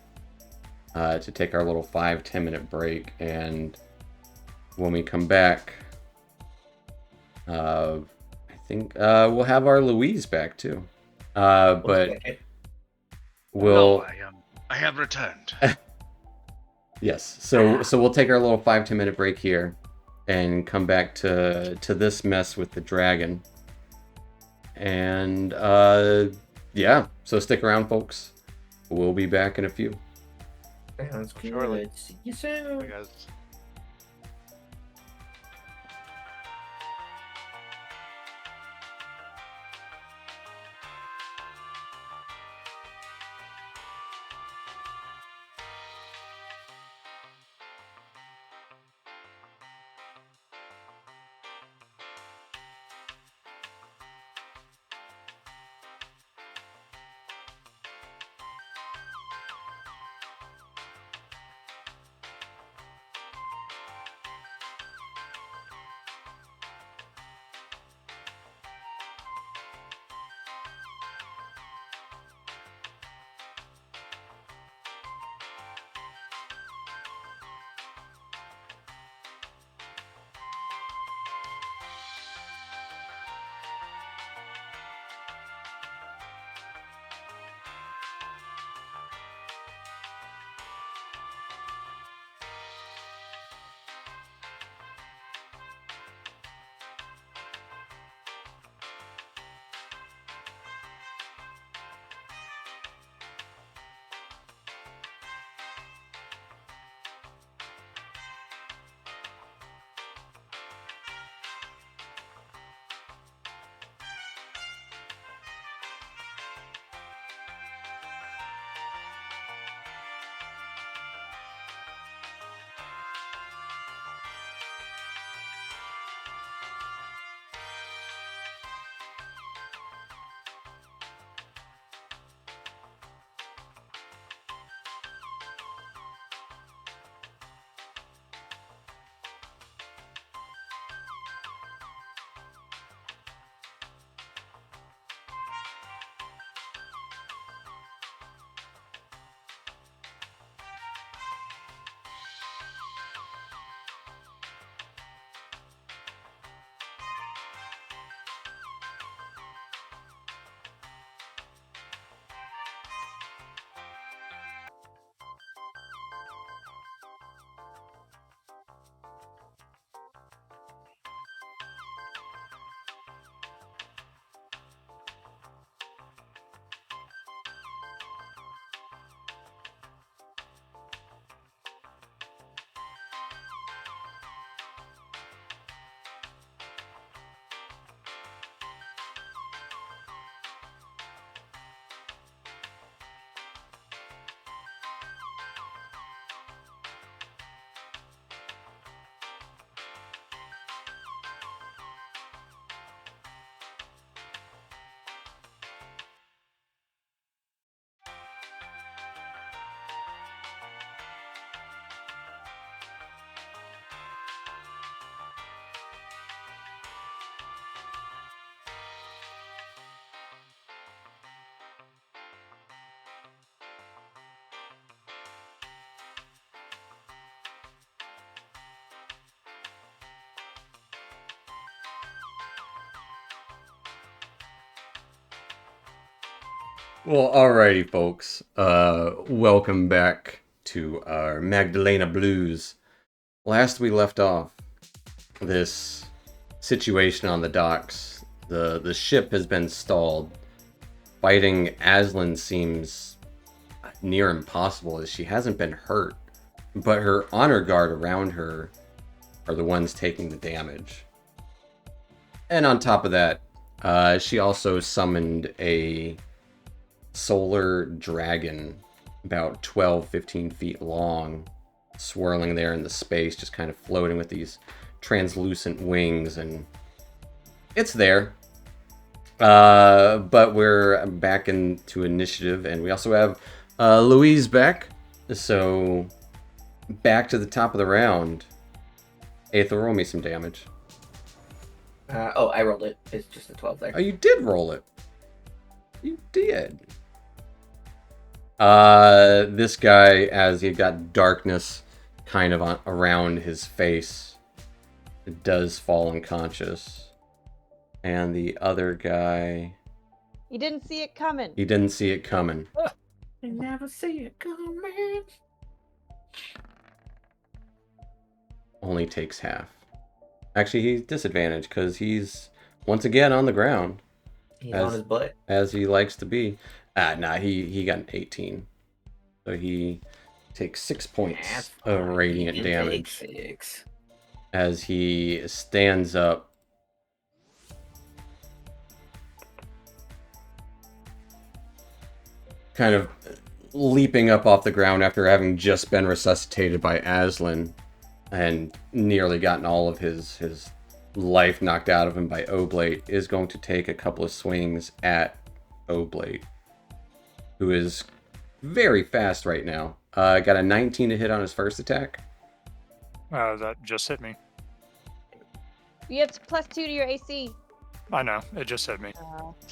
Speaker 1: to take our little 5-10 minute break, and when we come back, I think we'll have our Louise back too. But
Speaker 3: Okay.
Speaker 1: we'll
Speaker 6: I have returned.
Speaker 1: yes. So we'll take our little 5-10 minute break here, and come back to this mess with the dragon. And yeah, so stick around, folks. We'll be back in a few.
Speaker 3: Sounds good.
Speaker 2: Surely.
Speaker 3: See you soon.
Speaker 2: Bye, guys.
Speaker 1: Well, alrighty, folks. Welcome back to our Magdalena Blues. Last we left off, this situation on the docks. The ship has been stalled. Fighting Aslan seems near impossible as she hasn't been hurt, but her honor guard around her are the ones taking the damage. And on top of that, she also summoned a solar dragon about 15 feet long, swirling there in the space, just kind of floating with these translucent wings, and it's there. But we're back into initiative, and we also have Louise back. So back to the top of the round. Aether, roll me some damage.
Speaker 3: I rolled it. It's just a 12 there.
Speaker 1: Oh, you did roll it. You did. This guy, as he got darkness kind of around his face, does fall unconscious. And the other guy...
Speaker 4: You didn't see it coming.
Speaker 1: He didn't see it coming.
Speaker 3: You never see it coming.
Speaker 1: Only takes half. Actually, he's disadvantaged because he's once again on the ground.
Speaker 3: He's on his butt.
Speaker 1: As he likes to be. He got an 18. So he takes 6 points of radiant damage.
Speaker 3: 6.
Speaker 1: As he stands up. Kind of leaping up off the ground after having just been resuscitated by Aslan and nearly gotten all of his life knocked out of him by Oblate, is going to take a couple of swings at Oblate, who is very fast right now. Got a 19 to hit on his first attack.
Speaker 5: That just hit me.
Speaker 4: You have +2 to your AC.
Speaker 5: I know, it just hit me.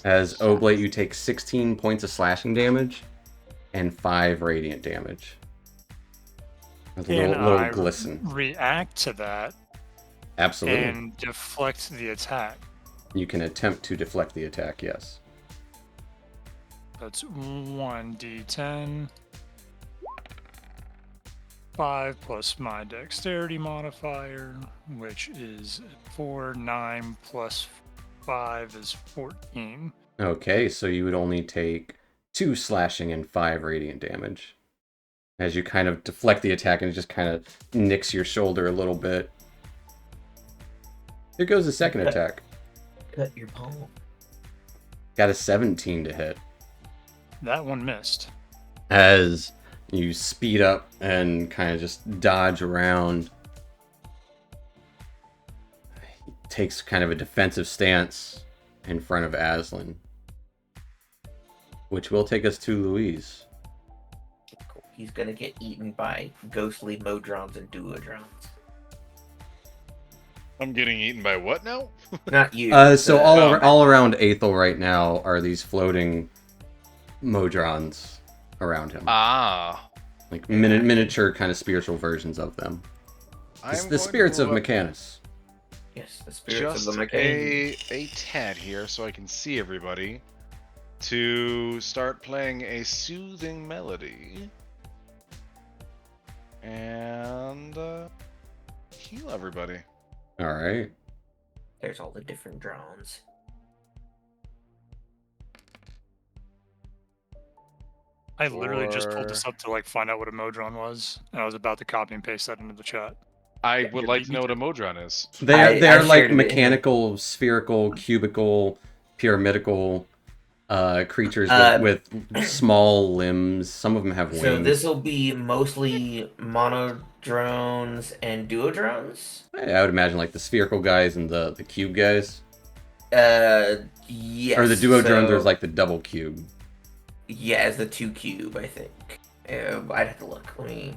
Speaker 1: As Oblate, you take 16 points of slashing damage and 5 radiant damage. A little glisten.
Speaker 5: React to that.
Speaker 1: Absolutely.
Speaker 5: And deflect the attack.
Speaker 1: You can attempt to deflect the attack, yes.
Speaker 5: That's 1d10. 5 plus my dexterity modifier, which is 4. 9 plus 5 is 14.
Speaker 1: Okay, so you would only take 2 slashing and 5 radiant damage. As you kind of deflect the attack and it just kind of nicks your shoulder a little bit. Here goes the second attack.
Speaker 3: Cut your palm.
Speaker 1: Got a 17 to hit.
Speaker 5: That one missed.
Speaker 1: As you speed up and kind of just dodge around. He takes kind of a defensive stance in front of Aslan. Which will take us to Louise.
Speaker 3: He's gonna get eaten by ghostly Modrons and Duodrons.
Speaker 6: I'm getting eaten by what now?
Speaker 3: Not you.
Speaker 1: So all around Aethel right now are these floating Modrons around him.
Speaker 6: Ah.
Speaker 1: Like miniature kind of spiritual versions of them. The spirits of Mechanus.
Speaker 3: Yes, the spirits of the
Speaker 6: Mechanus. A tad here so I can see everybody. To start playing a soothing melody. And heal everybody.
Speaker 1: Alright.
Speaker 3: There's all the different drones.
Speaker 5: I literally just pulled this up to like find out what a Modron was, and I was about to copy and paste that into the chat.
Speaker 6: I would like to know what a Modron is.
Speaker 1: They're like mechanical, spherical, cubical, pyramidical creatures with small limbs. Some of them have wings.
Speaker 3: So this will be mostly monodrones and duodrones?
Speaker 1: I would imagine like the spherical guys and the cube guys.
Speaker 3: Yes.
Speaker 1: Or the duodrones are like the double cube.
Speaker 3: Yeah, as the 2 cube, I think. I'd have to look. Let me...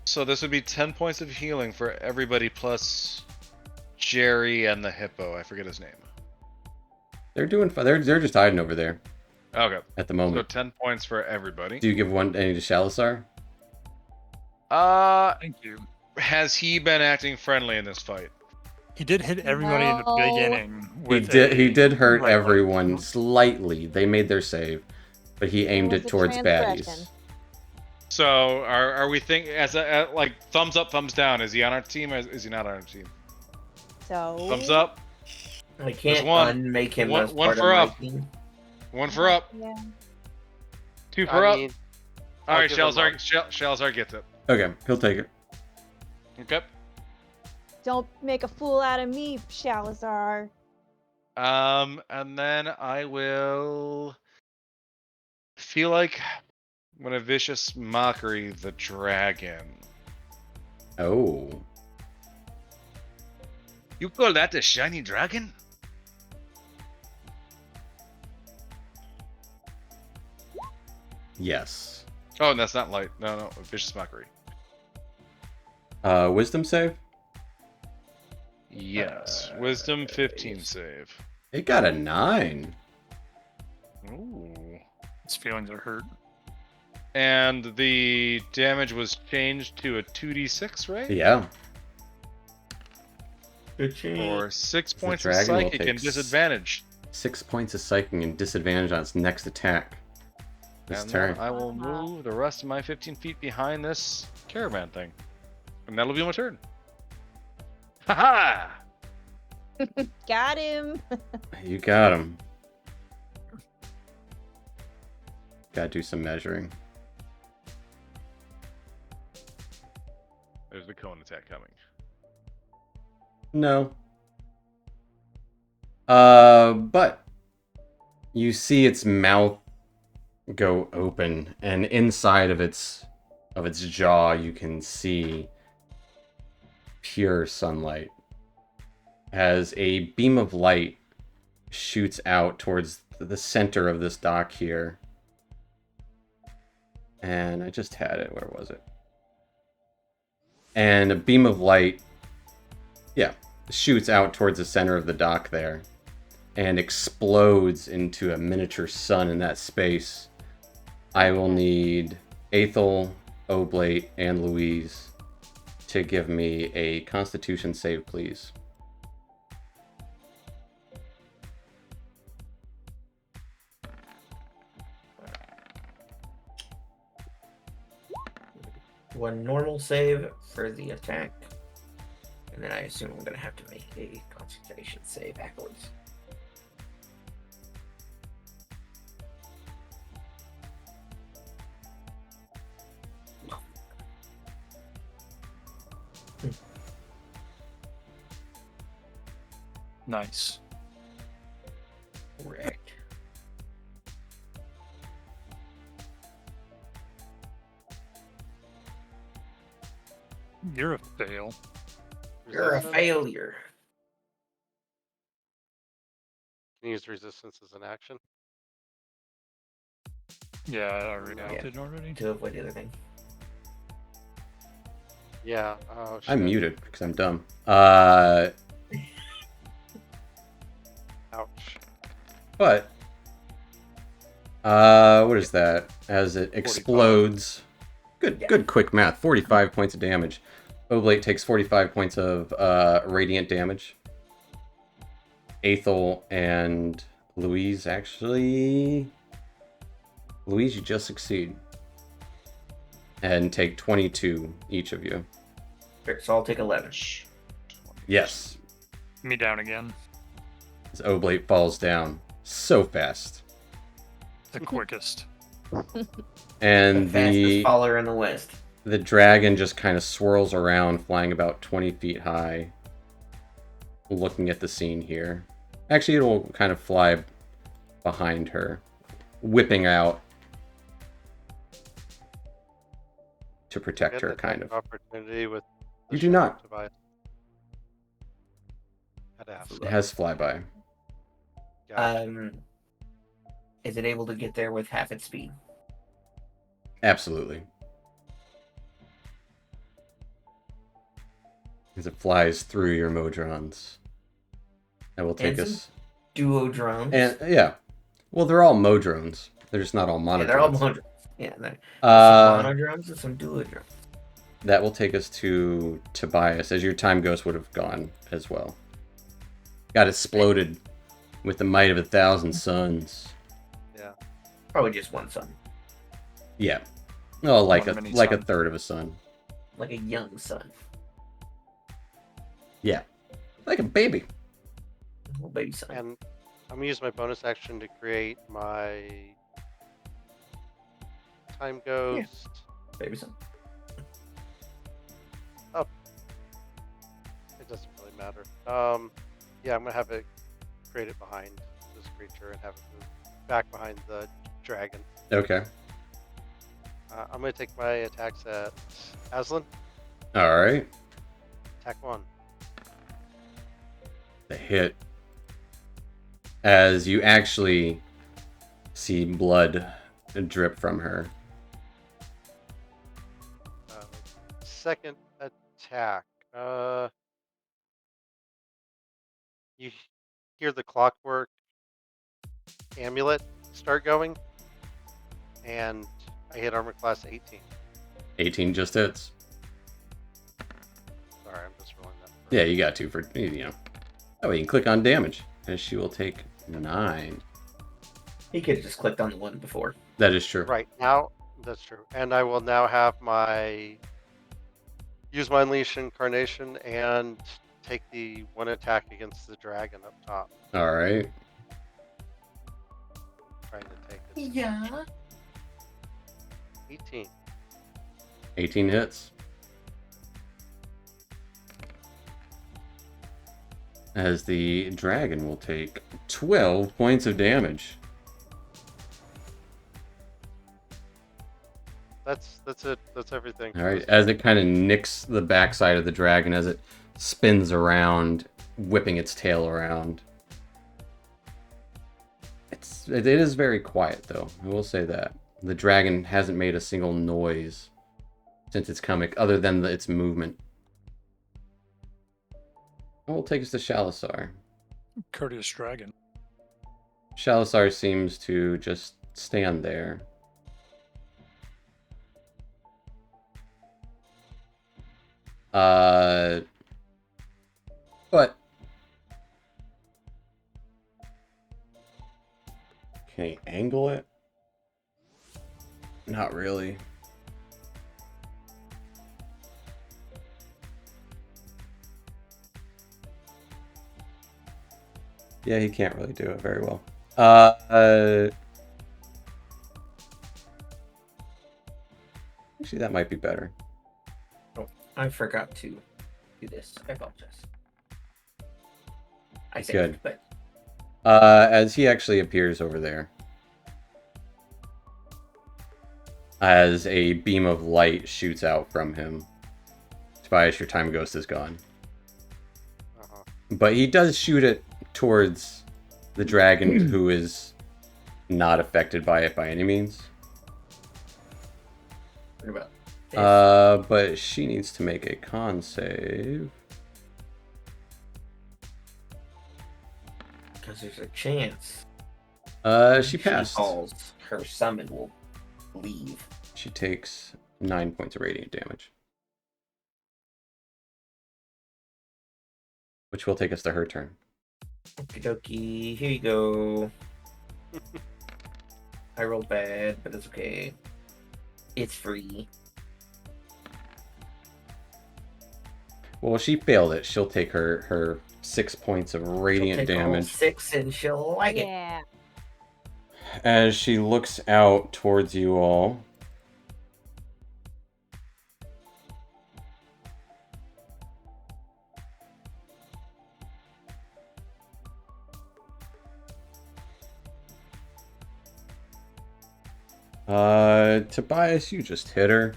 Speaker 6: So this would be 10 points of healing for everybody plus Jerry and the hippo. I forget his name.
Speaker 1: They're doing fine. They're just hiding over there.
Speaker 6: Okay.
Speaker 1: At the moment.
Speaker 6: So 10 points for everybody.
Speaker 1: Do you give any to Shalasar?
Speaker 5: Thank you.
Speaker 6: Has he been acting friendly in this fight?
Speaker 5: He did hit everybody in the beginning.
Speaker 1: He did hurt everyone slightly. They made their save. but he aimed it towards baddies.
Speaker 6: So are we thinking as a like thumbs up, thumbs down? Is he on our team or is he not on our team?
Speaker 4: So
Speaker 6: Thumbs up.
Speaker 3: I can't make him
Speaker 6: one,
Speaker 3: as part
Speaker 6: for
Speaker 3: of
Speaker 6: up.
Speaker 3: my team.
Speaker 6: One for up.
Speaker 4: Yeah.
Speaker 6: 2 for up. All right,
Speaker 2: give him
Speaker 6: Shalzar gets it.
Speaker 1: Okay, he'll take it.
Speaker 6: Okay.
Speaker 4: Don't make a fool out of me, Shalazar.
Speaker 6: And then I will feel like I'm gonna vicious mockery the dragon.
Speaker 1: Oh.
Speaker 6: You call that a shiny dragon?
Speaker 1: Yes.
Speaker 6: Oh, and that's not light. No, vicious mockery.
Speaker 1: Wisdom save?
Speaker 6: Yes. Wisdom 15 save.
Speaker 1: It got a 9.
Speaker 6: Ooh.
Speaker 5: His feelings are hurt.
Speaker 6: And the damage was changed to a 2d6, right?
Speaker 1: Yeah.
Speaker 3: Good change.
Speaker 6: Or 6 points of
Speaker 1: dragon will
Speaker 6: psychic
Speaker 1: take
Speaker 6: and disadvantage.
Speaker 1: 6 points of psychic and disadvantage on its next attack. This
Speaker 6: And
Speaker 1: turn.
Speaker 6: then I will move the rest of my 15 feet behind this caravan thing. And that'll be my turn. Haha!
Speaker 4: Got him.
Speaker 1: You got him. Gotta do some measuring.
Speaker 6: There's the cone attack coming.
Speaker 1: No. But you see its mouth go open, and inside of its jaw you can see pure sunlight. As a beam of light shoots out towards the center of this dock here. And I just had it. Where was it? And a beam of light, shoots out towards the center of the dock there and explodes into a miniature sun in that space. I will need Aethel, Oblate, and Louise to give me a Constitution save, please.
Speaker 3: One normal save for the attack. And then I assume I'm going to have to make a concentration save afterwards.
Speaker 5: Nice.
Speaker 3: Correct.
Speaker 5: You're a fail.
Speaker 3: You're a failure.
Speaker 2: Can you use resistance as an action?
Speaker 5: Yeah, I already
Speaker 3: Yeah.
Speaker 5: acted already.
Speaker 3: To avoid the other thing.
Speaker 2: Yeah. Oh, shit.
Speaker 1: I'm muted because I'm dumb.
Speaker 2: Ouch.
Speaker 1: But what is that? As it explodes. Good quick math. 45 points of damage. Oblate takes 45 points of radiant damage. Aethel and Louise actually... Louise, you just succeed. And take 22, each of you.
Speaker 3: So I'll take 11.
Speaker 1: Yes.
Speaker 5: Me down again.
Speaker 1: As Oblate falls down so fast.
Speaker 5: The quickest.
Speaker 1: And
Speaker 3: the fastest faller in the West.
Speaker 1: The dragon just kind of swirls around, flying about 20 feet high, looking at the scene here. Actually, it will kind of fly behind her, whipping out to protect her, kind of.
Speaker 2: Opportunity with
Speaker 1: You do not.
Speaker 2: It
Speaker 1: It has flyby.
Speaker 3: Is it able to get there with half its speed?
Speaker 1: Absolutely. As it flies through your Modrons. That will take us...
Speaker 3: Duo drones.
Speaker 1: And yeah. Well, they're all Modrons. They're just not all monodrones.
Speaker 3: Yeah, they're all Modrons. Yeah, some monodrones and some duo drones.
Speaker 1: That will take us to Tobias, as your time ghost would have gone as well. Got exploded with the might of 1,000 suns.
Speaker 2: Yeah.
Speaker 3: Probably just one sun.
Speaker 1: Yeah. Oh, like
Speaker 5: One
Speaker 1: a
Speaker 5: mini
Speaker 1: like a
Speaker 5: sun.
Speaker 1: third of a sun.
Speaker 3: Like a young sun.
Speaker 1: Yeah. Like a baby.
Speaker 3: Little baby sun.
Speaker 2: And I'm gonna use my bonus action to create my time ghost.
Speaker 3: Baby sun.
Speaker 2: It doesn't really matter. Yeah, I'm gonna have it create it behind this creature and have it move back behind the dragon.
Speaker 1: Okay.
Speaker 2: I'm gonna take my attacks at Aslan.
Speaker 1: All right.
Speaker 2: Attack 1.
Speaker 1: The hit. As you actually see blood drip from her.
Speaker 2: Second attack. You hear the clockwork amulet start going, and I hit armor class 18.
Speaker 1: 18 just hits.
Speaker 2: Sorry, I'm just rolling that.
Speaker 1: Yeah, you got 2 for, you know. Oh, you can click on damage, as she will take 9.
Speaker 3: He could have just clicked on the one before.
Speaker 1: That is true.
Speaker 2: Right now, that's true. And I will now have use my Unleash Incarnation and take the one attack against the dragon up top.
Speaker 1: All right.
Speaker 2: Trying to take it.
Speaker 3: Yeah.
Speaker 2: 18.
Speaker 1: 18 hits. As the dragon will take 12 points of damage.
Speaker 2: That's it. That's everything.
Speaker 1: All right, as it kind of nicks the backside of the dragon as it spins around, whipping its tail around. It is very quiet, though. I will say that. The dragon hasn't made a single noise since its coming, other than its movement. And we'll take us to Shalasar.
Speaker 5: Courteous dragon.
Speaker 1: Shalasar seems to just stand there. But can he angle it? Not really. Yeah, he can't really do it very well. Actually, that might be better.
Speaker 3: Oh, I forgot to do this. I apologize. I saved,
Speaker 1: Good.
Speaker 3: but
Speaker 1: As he actually appears over there. As a beam of light shoots out from him. Tobias, your time ghost is gone.
Speaker 2: Uh-huh.
Speaker 1: But he does shoot it towards the dragon, who is not affected by it by any means.
Speaker 3: what about this?
Speaker 1: But she needs to make a con save.
Speaker 3: Because there's a chance
Speaker 1: She passed.
Speaker 3: calls her summon will leave.
Speaker 1: She takes 9 points of radiant damage. Which will take us to her turn.
Speaker 3: Okie dokie, here you go. I rolled bad, but it's okay. It's free.
Speaker 1: Well, she failed it. She'll take her 6 points of radiant
Speaker 3: She'll take all
Speaker 1: damage
Speaker 3: 6 and she'll like it.
Speaker 4: Yeah.
Speaker 1: as she looks out towards you all. Tobias, you just hit her.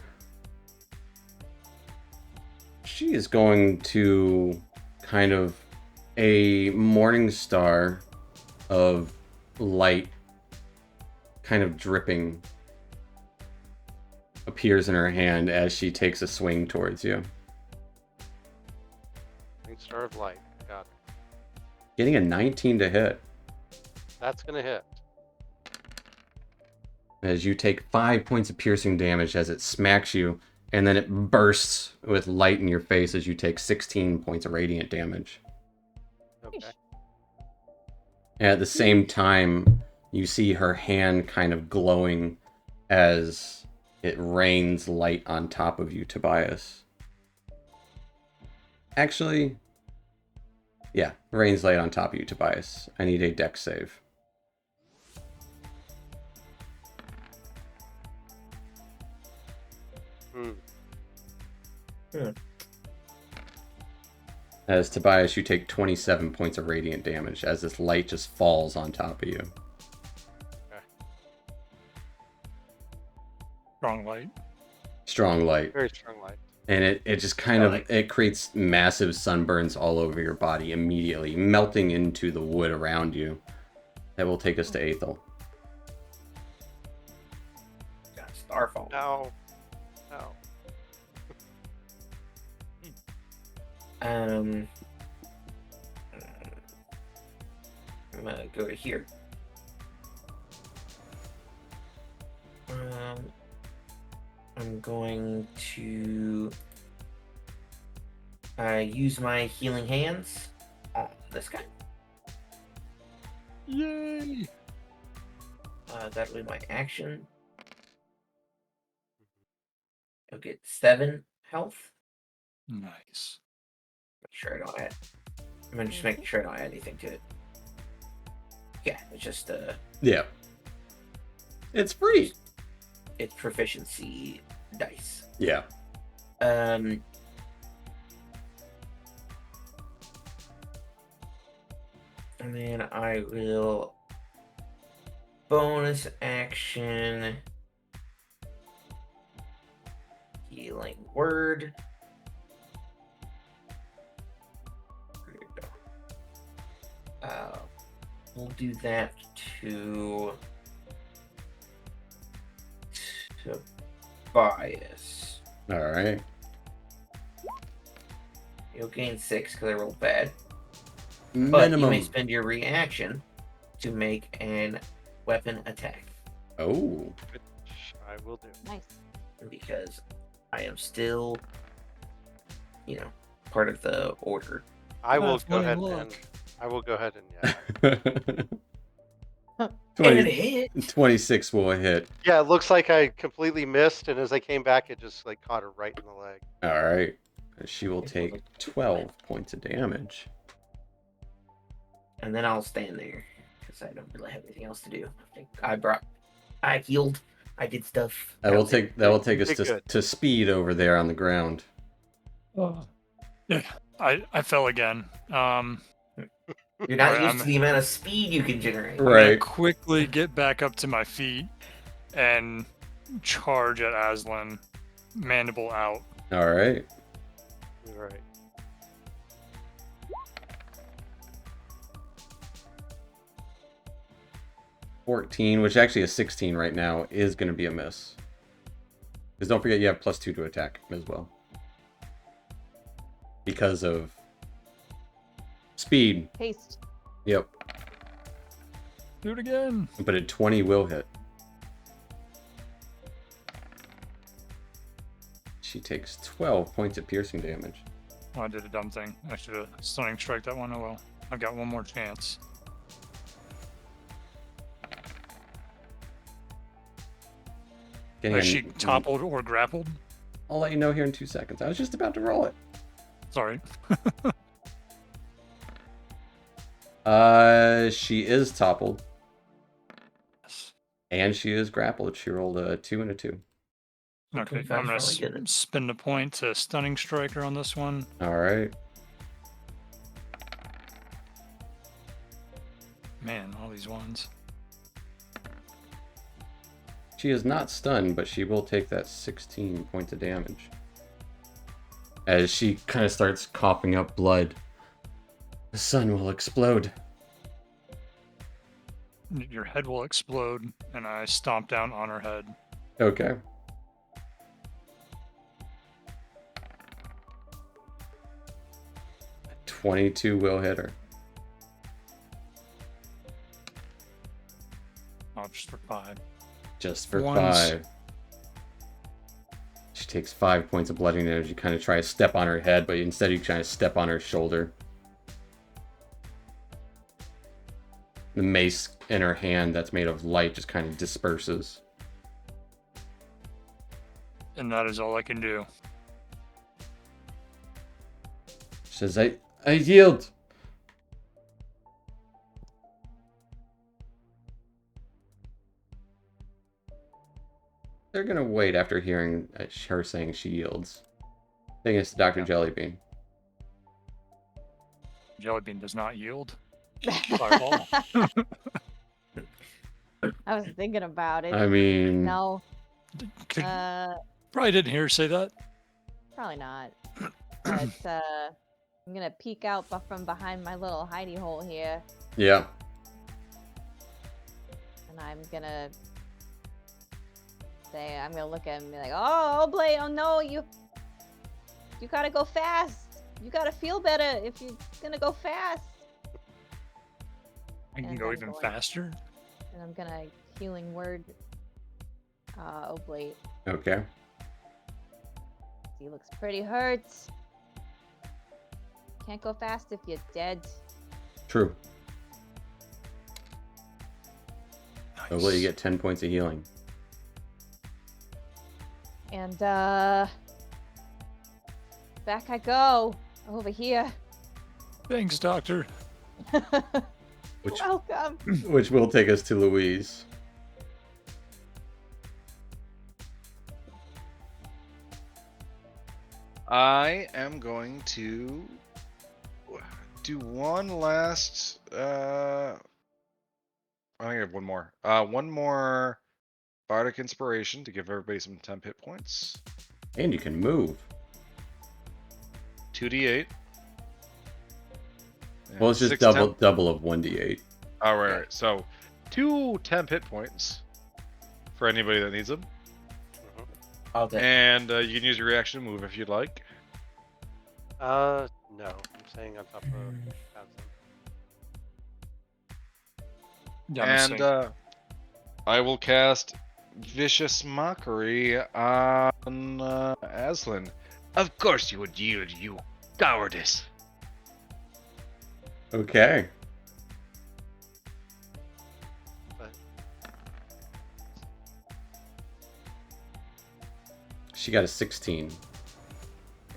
Speaker 1: She is going to kind of a morning star of light kind of dripping appears in her hand as she takes a swing towards you.
Speaker 2: Green Star of Light. Got it.
Speaker 1: Getting a 19 to hit.
Speaker 2: That's gonna hit.
Speaker 1: As you take 5 points of piercing damage as it smacks you, and then it bursts with light in your face as you take 16 points of radiant damage.
Speaker 2: Okay.
Speaker 1: And at the same time, You see her hand kind of glowing as it rains light on top of you, Tobias. Actually, yeah, rains light on top of you, Tobias. I need a dex save. As Tobias, you take 27 points of radiant damage as this light just falls on top of you.
Speaker 5: Strong light.
Speaker 1: Strong light.
Speaker 2: Very strong light.
Speaker 1: And it just kind of, it creates massive sunburns all over your body immediately, melting into the wood around you. That will take us to Aethel.
Speaker 3: Got Starfall.
Speaker 2: No.
Speaker 3: I'm gonna go to here. I'm going to use my healing hands on this guy.
Speaker 5: Yay!
Speaker 3: That'll be my action. I'll get 7 health.
Speaker 5: Nice.
Speaker 3: Make sure I don't add. I'm gonna just making sure I don't add anything to it. Yeah, it's just
Speaker 1: Yeah. It's free.
Speaker 3: It's proficiency dice.
Speaker 1: Yeah.
Speaker 3: And then I will bonus action healing word. There you go. We'll do that to Tobias.
Speaker 1: All right.
Speaker 3: You'll gain 6 because I rolled bad. But you may
Speaker 1: Minimum.
Speaker 3: spend your reaction to make an weapon attack.
Speaker 1: Oh.
Speaker 2: Which I will do.
Speaker 4: Nice.
Speaker 3: Because I am still, part of the order.
Speaker 2: I will
Speaker 5: That's
Speaker 2: go
Speaker 5: funny
Speaker 2: ahead
Speaker 5: look.
Speaker 2: and I will go ahead and yeah.
Speaker 1: 20, 26 will hit.
Speaker 2: Yeah, it looks like I completely missed, and as I came back, it just like caught her right in the leg.
Speaker 1: All right. She will take 12 points of damage.
Speaker 3: And then I'll stand there because I don't really have anything else to do. I healed. I did stuff.
Speaker 1: That will take us
Speaker 2: Did good.
Speaker 1: to speed over there on the ground.
Speaker 5: Oh. Yeah, I fell again.
Speaker 3: You're not
Speaker 5: Alright,
Speaker 3: used to the amount of speed you can generate.
Speaker 5: I'm gonna
Speaker 1: Right.
Speaker 5: quickly get back up to my feet and charge at Aslan, mandible out.
Speaker 1: All right.
Speaker 2: You're right.
Speaker 1: $14, which actually is 16 right now, is going to be a miss. Because don't forget you have +2 to attack as well. Because of speed.
Speaker 4: Haste.
Speaker 1: Yep.
Speaker 5: Do it again.
Speaker 1: But a 20 will hit. She takes 12 points of piercing damage.
Speaker 5: Oh, I did a dumb thing. I should have stunning strike that one. Oh well. I've got one more chance.
Speaker 1: Getting
Speaker 5: Is
Speaker 1: a-
Speaker 5: she toppled or grappled?
Speaker 1: I'll let you know here in 2 seconds. I was just about to roll it.
Speaker 5: Sorry.
Speaker 1: She is toppled.
Speaker 5: Yes.
Speaker 1: And she is grappled. She rolled a 2 and a 2.
Speaker 5: Okay,
Speaker 3: 25
Speaker 5: I'm gonna
Speaker 3: probably good.
Speaker 5: spend a point to stunning striker on this one.
Speaker 1: All right.
Speaker 5: Man, all these ones.
Speaker 1: She is not stunned, but she will take that 16 points of damage. As she kind of starts coughing up blood. The sun will explode.
Speaker 5: Your head will explode, and I stomp down on her head.
Speaker 1: Okay. A 22 will hit her.
Speaker 5: Oh, just for 5.
Speaker 1: Just for
Speaker 5: Once.
Speaker 1: 5. She takes 5 points of bludgeoning damage. You kind of try to step on her head, but instead you try to step on her shoulder. The mace in her hand that's made of light just kind of disperses.
Speaker 5: And that is all I can do.
Speaker 1: She says, I yield. They're gonna wait after hearing her saying she yields. I think it's Dr. Jellybean.
Speaker 5: Jellybean does not yield. Fireball.
Speaker 4: I was thinking about it.
Speaker 1: I mean...
Speaker 4: No.
Speaker 5: Probably didn't hear her say that.
Speaker 4: Probably not. But I'm gonna peek out from behind my little hidey hole here,
Speaker 1: Yeah.
Speaker 4: and I'm gonna look at him and be like, "Oh, Oblate, oh no, you gotta go fast. You gotta feel better if you're gonna go fast."
Speaker 5: I can
Speaker 4: And
Speaker 5: go
Speaker 4: I'm
Speaker 5: even
Speaker 4: going-
Speaker 5: faster.
Speaker 4: And I'm gonna healing word Oblate.
Speaker 1: Okay.
Speaker 4: He looks pretty hurt. Can't go fast if you're dead.
Speaker 1: True.
Speaker 5: Nice.
Speaker 1: Hopefully you get 10 points of healing.
Speaker 4: And back I go over here.
Speaker 5: Thanks, Doctor.
Speaker 1: Which,
Speaker 4: Welcome.
Speaker 1: which will take us to Louise.
Speaker 6: I am going to do one last. I think I have one more. One more Bardic Inspiration to give everybody some temp hit points.
Speaker 1: And you can move.
Speaker 6: 2d8.
Speaker 1: Well, it's just
Speaker 6: 6
Speaker 1: double of 1d8.
Speaker 6: Oh, right. So, 2 temp hit points for anybody that needs them.
Speaker 3: I'll take.
Speaker 6: And you can use your reaction to move if you'd like.
Speaker 2: No. I'm staying on top of Aslan.
Speaker 5: Yeah, I'm
Speaker 6: And
Speaker 5: saying-
Speaker 6: I will cast Vicious Mockery on Aslan. Of course you would yield, you cowardice.
Speaker 1: Okay.
Speaker 2: But
Speaker 1: She got a 16.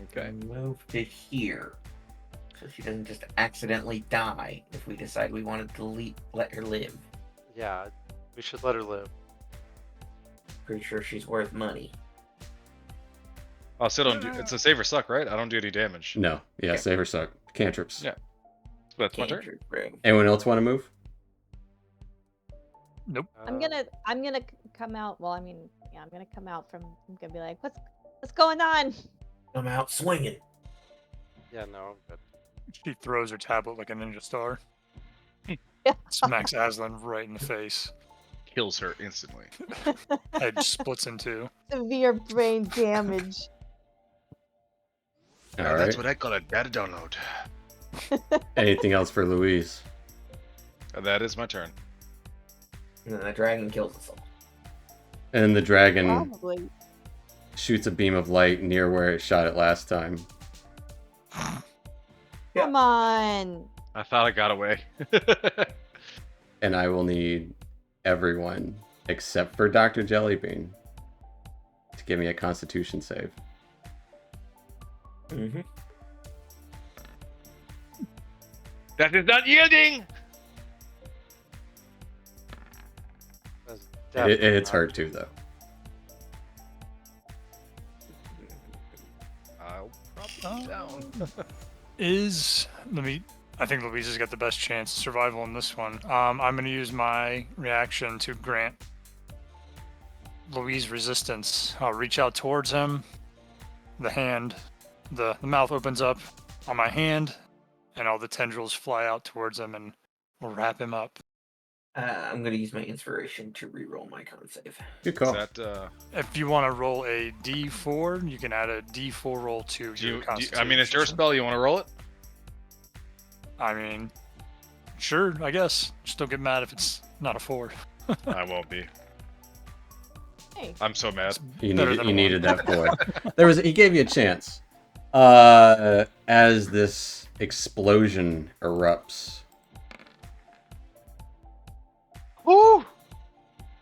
Speaker 6: Okay.
Speaker 3: Move to here. So she doesn't just accidentally die if we decide we want to let her live.
Speaker 2: yeah, we should let her live.
Speaker 3: Pretty sure she's worth money.
Speaker 6: Oh, so don't do. It's a save or suck, right? I don't do any damage.
Speaker 1: No. Yeah,
Speaker 3: Okay.
Speaker 1: save or suck. Cantrips.
Speaker 6: Yeah. That's my turn.
Speaker 3: Cantrip, bro.
Speaker 1: Anyone else want to move?
Speaker 5: Nope.
Speaker 4: I'm gonna come out. Well, I mean, yeah, I'm gonna come out from. I'm gonna be like, what's going on?
Speaker 3: I'm out swinging.
Speaker 2: Yeah, no, I'm good.
Speaker 5: She throws her tablet like a ninja star.
Speaker 4: Yeah.
Speaker 5: Smacks Aslan right in the face.
Speaker 6: Kills her instantly.
Speaker 5: Head splits in two.
Speaker 4: Severe brain damage.
Speaker 1: All
Speaker 6: That's
Speaker 1: right.
Speaker 6: what I call a data download.
Speaker 1: Anything else for Louise?
Speaker 6: And that is my turn.
Speaker 3: And then the dragon kills us all.
Speaker 1: And the dragon
Speaker 4: Probably.
Speaker 1: shoots a beam of light near where it shot it last time.
Speaker 3: Yeah.
Speaker 4: Come on.
Speaker 6: I thought I got away.
Speaker 1: And I will need everyone, except for Dr. Jellybean, to give me a Constitution save.
Speaker 3: Mm-hmm.
Speaker 6: That is not yielding!
Speaker 2: That's
Speaker 1: It's
Speaker 2: definitely
Speaker 1: hard
Speaker 2: not-
Speaker 1: too, though.
Speaker 6: I'll prop you down.
Speaker 5: I think Louise has got the best chance of survival in this one. I'm going to use my reaction to grant Louise resistance. I'll reach out towards him. The mouth opens up on my hand, and all the tendrils fly out towards him and wrap him up.
Speaker 3: I'm gonna use my inspiration to reroll my con save.
Speaker 1: Good
Speaker 6: Is
Speaker 1: call.
Speaker 6: that,
Speaker 5: If you want to roll a d4, you can add a d4 roll to
Speaker 6: do
Speaker 5: your
Speaker 6: you,
Speaker 5: constitution.
Speaker 6: I mean, it's your spell. You want to roll it?
Speaker 5: I mean, sure, I guess. Just don't get mad if it's not a 4.
Speaker 6: I won't be.
Speaker 4: Hey.
Speaker 6: I'm so mad.
Speaker 1: You
Speaker 5: Better
Speaker 1: needed,
Speaker 5: than
Speaker 1: you
Speaker 5: a
Speaker 1: needed
Speaker 5: one.
Speaker 1: that boy. He gave you a chance. As this explosion erupts,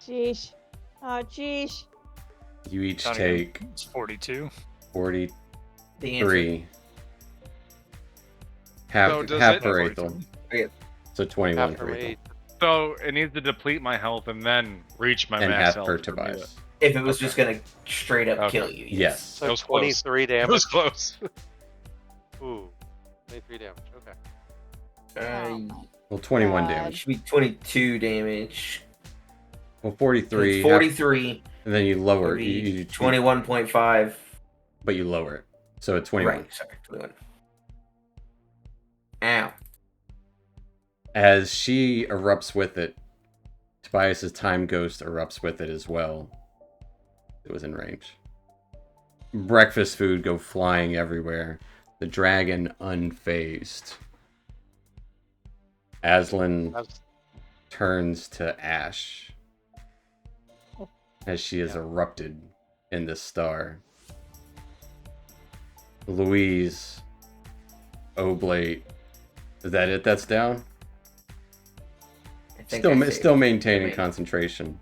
Speaker 4: Jeesh. Oh, jeesh.
Speaker 1: You each
Speaker 5: Not
Speaker 1: take
Speaker 5: again. It's 42.
Speaker 1: 43. Half,
Speaker 6: So does
Speaker 1: half
Speaker 6: it-
Speaker 1: for Aethel.
Speaker 3: Okay.
Speaker 1: So 21
Speaker 2: Half
Speaker 1: for
Speaker 2: for
Speaker 1: Aethel.
Speaker 2: me.
Speaker 6: So it needs to deplete my health and then reach my
Speaker 1: And
Speaker 6: max
Speaker 1: half
Speaker 6: health.
Speaker 1: for
Speaker 6: for me to-
Speaker 1: Tobias.
Speaker 3: If it was
Speaker 6: Okay.
Speaker 3: just gonna straight up
Speaker 6: Okay.
Speaker 3: kill you.
Speaker 1: Yes.
Speaker 2: So
Speaker 6: That was close.
Speaker 2: 23
Speaker 6: That
Speaker 2: damage.
Speaker 6: was close.
Speaker 2: Ooh, 23 damage. Okay.
Speaker 1: Well, 21
Speaker 4: God.
Speaker 3: It
Speaker 1: damage.
Speaker 3: should be 22 damage.
Speaker 1: Well,
Speaker 3: So
Speaker 1: 43.
Speaker 3: it's 43.
Speaker 1: And then you lower
Speaker 3: Would
Speaker 1: it.
Speaker 3: be
Speaker 1: You
Speaker 3: 21.5.
Speaker 1: but you lower it. So it's 21.
Speaker 3: Right, sorry, 21. Ow.
Speaker 1: As she erupts with it, Tobias's time ghost erupts with it as well. It was in range. Breakfast food go flying everywhere. The dragon unfazed. Aslan
Speaker 2: That's
Speaker 1: turns to ash as she is
Speaker 2: Yeah.
Speaker 1: erupted in the star. Louise, Oblate, is that it? That's down.
Speaker 3: I think I saved.
Speaker 1: Still maintaining
Speaker 3: Wait.
Speaker 1: concentration.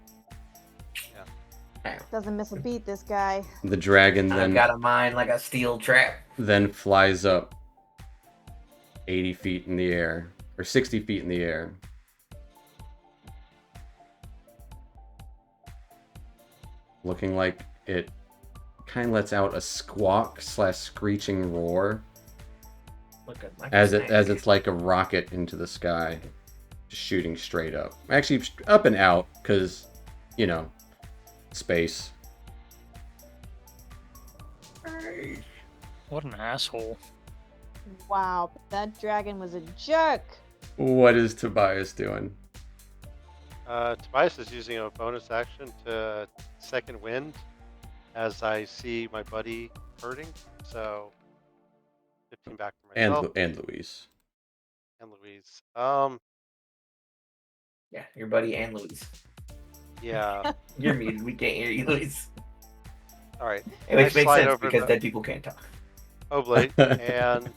Speaker 3: Ow.
Speaker 4: Doesn't miss a beat, this guy.
Speaker 1: The dragon
Speaker 3: I've
Speaker 1: then
Speaker 3: got a mind like a steel trap.
Speaker 1: flies up 80 feet in the air, or 60 feet in the air. Looking like it kind of lets out a squawk / screeching roar
Speaker 3: Looking like
Speaker 1: as
Speaker 3: a
Speaker 1: it's like a rocket into the sky, just shooting straight up. Actually, up and out, because, you know, space.
Speaker 3: snake.
Speaker 5: What an asshole.
Speaker 4: Wow, that dragon was a jerk.
Speaker 1: What is Tobias doing?
Speaker 2: Tobias is using a bonus action to second wind as I see my buddy hurting. So 15 back for myself
Speaker 1: And Louise.
Speaker 2: and Louise.
Speaker 3: Yeah, your buddy and Louise.
Speaker 2: Yeah.
Speaker 3: You're muted. We can't hear you, Louise.
Speaker 2: All right.
Speaker 3: Which makes
Speaker 2: slide
Speaker 3: sense
Speaker 2: over
Speaker 3: because
Speaker 2: the-
Speaker 3: dead people can't talk.
Speaker 2: Oblate and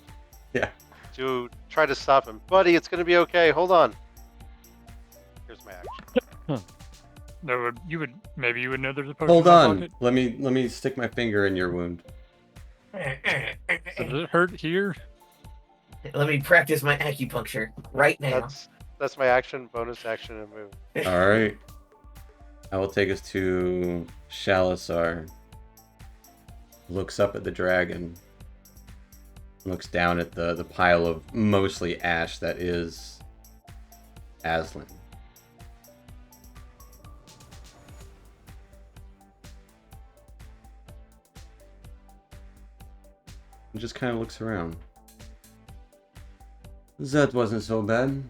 Speaker 1: Yeah.
Speaker 2: to try to stop him. Buddy, it's going to be okay. Hold on. Here's my action.
Speaker 5: Maybe you would know there's a potion
Speaker 1: Hold
Speaker 5: in my
Speaker 1: on.
Speaker 5: pocket.
Speaker 1: Let me stick my finger in your wound.
Speaker 5: Does it hurt here?
Speaker 3: Let me practice my acupuncture right now.
Speaker 2: That's my action, bonus action, and move.
Speaker 1: All right. I will take us to Shalasar. Looks up at the dragon. Looks down at the pile of mostly ash that is Aslan. And just kind of looks around. That wasn't so bad.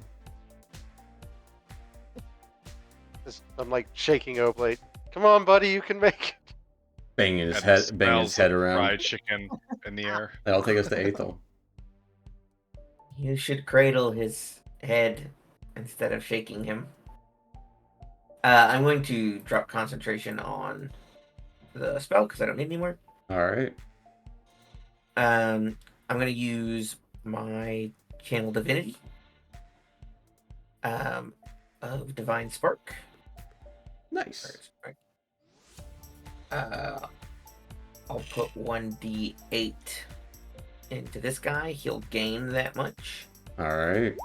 Speaker 2: I'm like shaking Oblate. Come on, buddy, you can make it.
Speaker 1: Banging his
Speaker 6: And
Speaker 1: head,
Speaker 6: the
Speaker 1: banging his
Speaker 6: smells
Speaker 1: head
Speaker 6: of
Speaker 1: around.
Speaker 6: fried chicken in the air.
Speaker 1: That'll take us to Aethel.
Speaker 3: You should cradle his head instead of shaking him. I'm going to drop concentration on the spell because I don't need any more.
Speaker 1: All right.
Speaker 3: I'm going to use my Channel Divinity of Divine Spark.
Speaker 1: Nice.
Speaker 3: I'll put 1d8 into this guy. He'll gain that much.
Speaker 1: All right.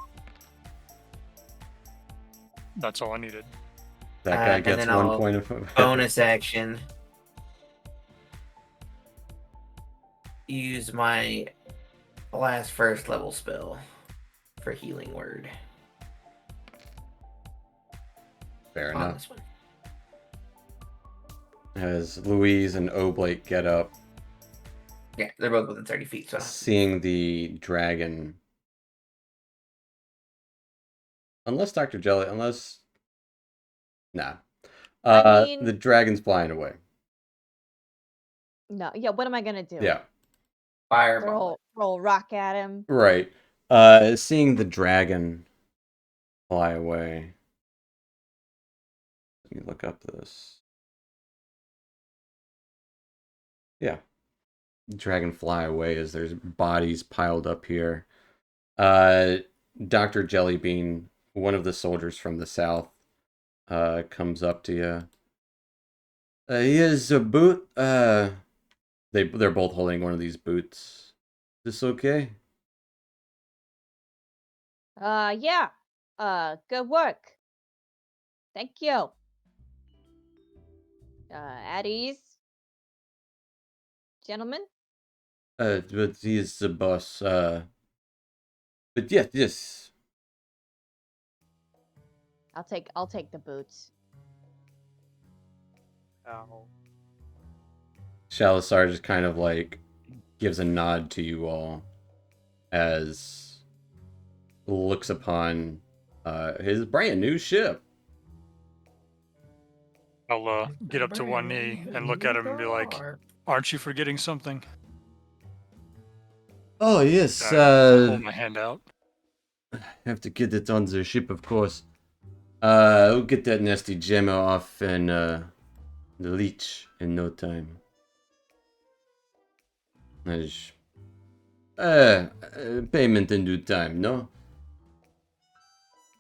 Speaker 5: That's all I needed.
Speaker 1: That guy
Speaker 3: and
Speaker 1: gets
Speaker 3: then
Speaker 1: 1
Speaker 3: I'll
Speaker 1: point of
Speaker 3: Bonus action. Use my last first level spell for Healing Word.
Speaker 1: Fair
Speaker 3: On
Speaker 1: enough.
Speaker 3: this one.
Speaker 1: As Louise and Oblate get up,
Speaker 3: Yeah, they're both within 30 feet. So
Speaker 1: seeing the dragon. Unless Dr. Jelly, Nah.
Speaker 4: I mean-
Speaker 1: The dragon's flying away.
Speaker 4: No, yeah, what am I gonna do?
Speaker 1: Yeah,
Speaker 3: Fireball.
Speaker 4: Throw a rock at him.
Speaker 1: right. Seeing the dragon fly away. Let me look up this. Yeah. Dragon fly away as there's bodies piled up here. Dr. Jellybean, one of the soldiers from the south, comes up to you. Here's a boot. They're both holding one of these boots. Is this okay?
Speaker 4: Yeah. Good work. Thank you. At ease, gentlemen.
Speaker 1: But he's the boss. But yeah, yes.
Speaker 4: I'll take the boots.
Speaker 2: Ow.
Speaker 1: Shalasar just kind of like gives a nod to you all as looks upon his brand new ship.
Speaker 5: I'll get up to one knee and look at him and be like, "Aren't you forgetting something?"
Speaker 1: Oh yes,
Speaker 5: hold my hand out.
Speaker 1: have to get it on the ship, of course. We'll get that nasty gemmer off and the leech in no time. Payment in due time, no?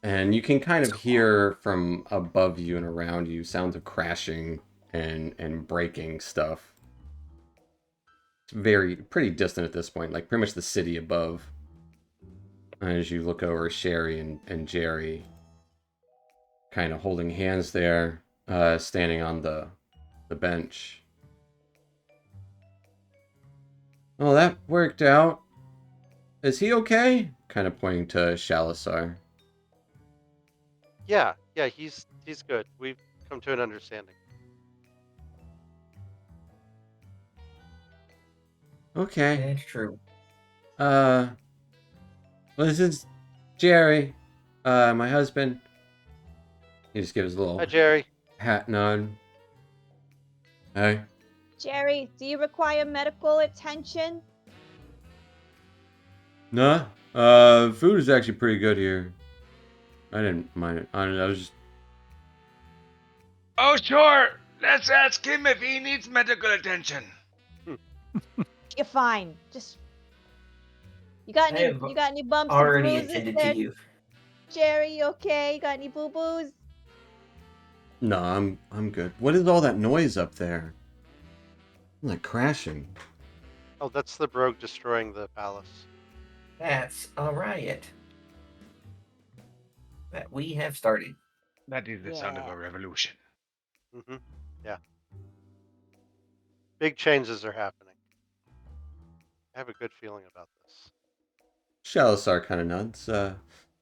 Speaker 1: And you can kind of hear from above you and around you sounds of crashing and breaking stuff. It's pretty distant at this point, like pretty much the city above. As you look over Sherry and Jerry kind of holding hands there, standing on the bench. Well, that worked out. Is he okay? Kind of pointing to Shalasar.
Speaker 2: Yeah, he's good. We've come to an understanding.
Speaker 1: Okay.
Speaker 3: That's true.
Speaker 1: Well, this is Jerry, my husband. He just gives a little
Speaker 2: Hi, Jerry.
Speaker 1: hat nod. Hey.
Speaker 4: Jerry, do you require medical attention?
Speaker 1: Nah. Food is actually pretty good here. I didn't mind it. I was just...
Speaker 6: Oh, sure. Let's ask him if he needs medical attention.
Speaker 4: You're fine. Just you got any bumps and
Speaker 3: Already
Speaker 4: bruises
Speaker 3: attended
Speaker 4: there,
Speaker 3: to you.
Speaker 4: Jerry? You okay? You got any boo boos?
Speaker 1: No, I'm good. What is all that noise up there? Like crashing.
Speaker 2: Oh, that's the Brogue destroying the palace.
Speaker 3: That's a riot that we have started.
Speaker 6: That is the sound of a revolution.
Speaker 2: Mm-hmm. Yeah. Big changes are happening. I have a good feeling about this.
Speaker 1: Shalasar kind of nods.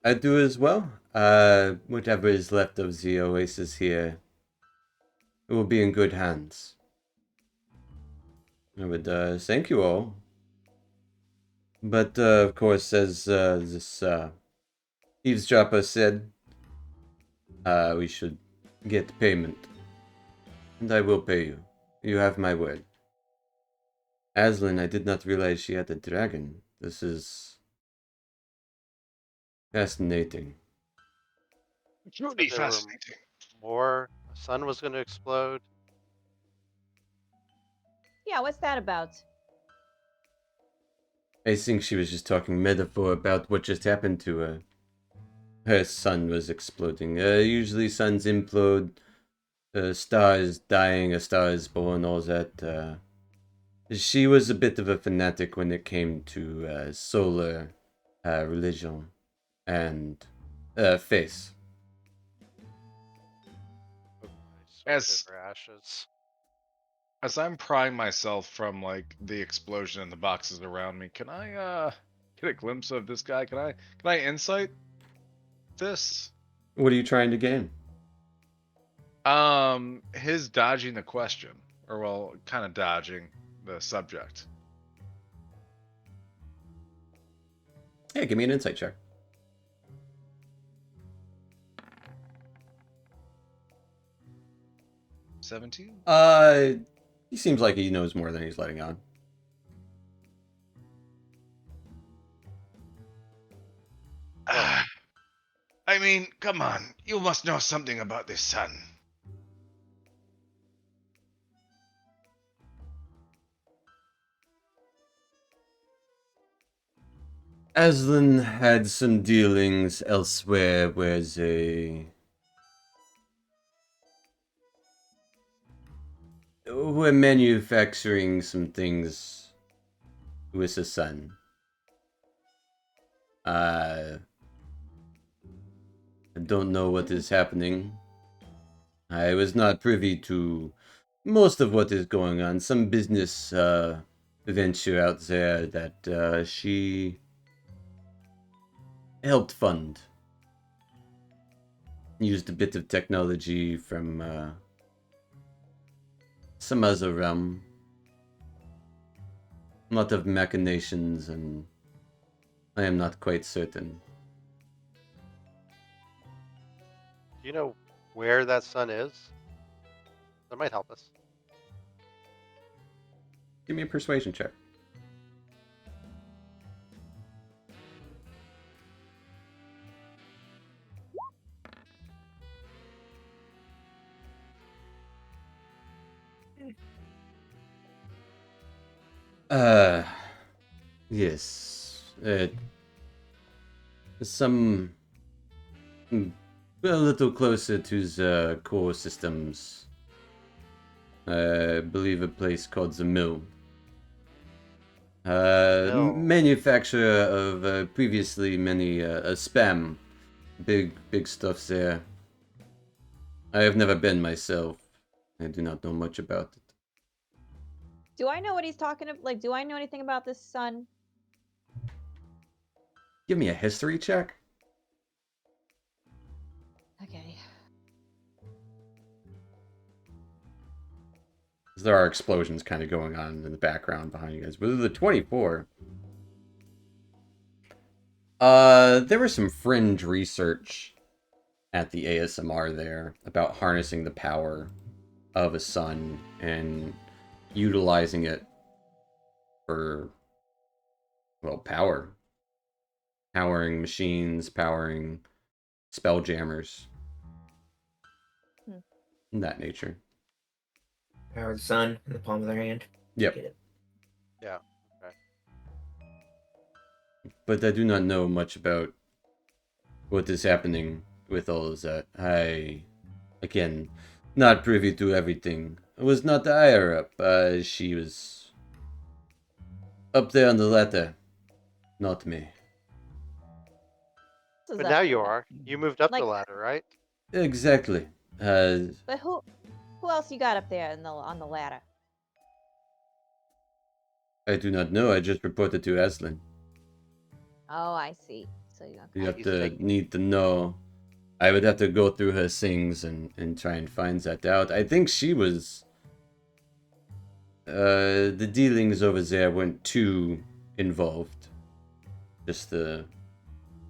Speaker 1: I do as well. Whatever is left of the oasis here, it will be in good hands. I would thank you all. But of course, as this eavesdropper said, we should get payment. And I will pay you. You have my word. Aslan, I did not realize she had a dragon. This is fascinating.
Speaker 6: Truly
Speaker 2: There were
Speaker 6: fascinating.
Speaker 2: more. The sun was going to explode.
Speaker 4: Yeah, what's that about?
Speaker 1: I think she was just talking metaphor about what just happened to her. Her sun was exploding. Usually suns implode, a star is dying, a star is born, all that. She was a bit of a fanatic when it came to solar religion and faith.
Speaker 6: As
Speaker 2: ashes.
Speaker 6: As I'm prying myself from like the explosion and the boxes around me, can I get a glimpse of this guy? Can I insight this?
Speaker 1: What are you trying to gain?
Speaker 6: His dodging the question, or well, kind of dodging the subject.
Speaker 1: Yeah, give me an insight check.
Speaker 6: 17?
Speaker 1: He seems like he knows more than he's letting on.
Speaker 6: I mean, come on. You must know something about this sun.
Speaker 1: Aslan had some dealings elsewhere where they we're manufacturing some things with the sun. I don't know what is happening. I was not privy to most of what is going on. Some business venture out there that she helped fund. Used a bit of technology from some other realm. A lot of machinations, and I am not quite certain.
Speaker 2: Do you know where that sun is? That might help us.
Speaker 1: Give me a persuasion check. Yes. Some a little closer to the core systems. I believe a place called the Mill.
Speaker 2: Mill.
Speaker 1: Manufacturer of previously many spam. Big stuff there. I have never been myself. I do not know much about it.
Speaker 4: Do I know what he's talking about? Like, do I know anything about this sun?
Speaker 1: Give me a history check.
Speaker 4: Okay.
Speaker 1: There are explosions kind of going on in the background behind you guys. But the 24. There was some fringe research at the ASMR there about harnessing the power of a sun and utilizing it for, well, power. Powering machines, powering spelljammers. That nature.
Speaker 3: Power the sun in the palm of their hand.
Speaker 1: Yep.
Speaker 3: Get it.
Speaker 2: Yeah. Okay.
Speaker 1: But I do not know much about what is happening with all of that. I, again, not privy to everything. I was not higher up. She was up there on the ladder, not me.
Speaker 2: But now you are. You moved up the ladder, right?
Speaker 1: Exactly.
Speaker 4: But who else you got up there on the ladder?
Speaker 1: I do not know. I just reported to Aslan.
Speaker 4: Oh, I see. So
Speaker 1: You have to need to know. I would have to go through her things and try and find that out. I think she was. The dealings over there weren't too involved. Just the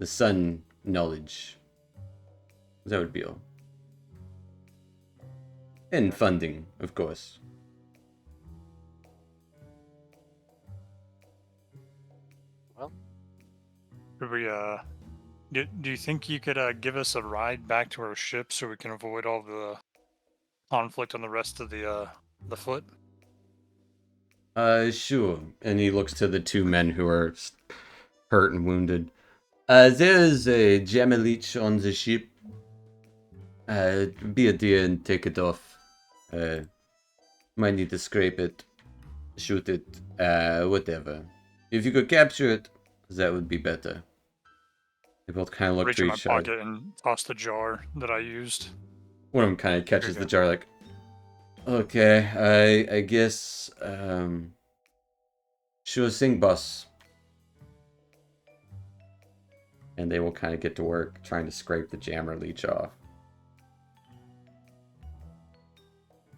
Speaker 1: sun knowledge. That would be all. And funding, of course.
Speaker 2: Well,
Speaker 5: Could we, do you think you could give us a ride back to our ship so we can avoid all the conflict on the rest of the foot?
Speaker 1: Sure. And he looks to the two men who are hurt and wounded. There's a jammer leech on the ship. Be a dear and take it off. Might need to scrape it, shoot it, whatever. If you could capture it, that would be better. They both kind of look
Speaker 5: Reach
Speaker 1: to
Speaker 5: in my
Speaker 1: each other.
Speaker 5: pocket and toss the jar that I used.
Speaker 1: One of them kind of catches the jar like, okay, I guess, sure thing, boss. And they will kind of get to work trying to scrape the jammer leech off.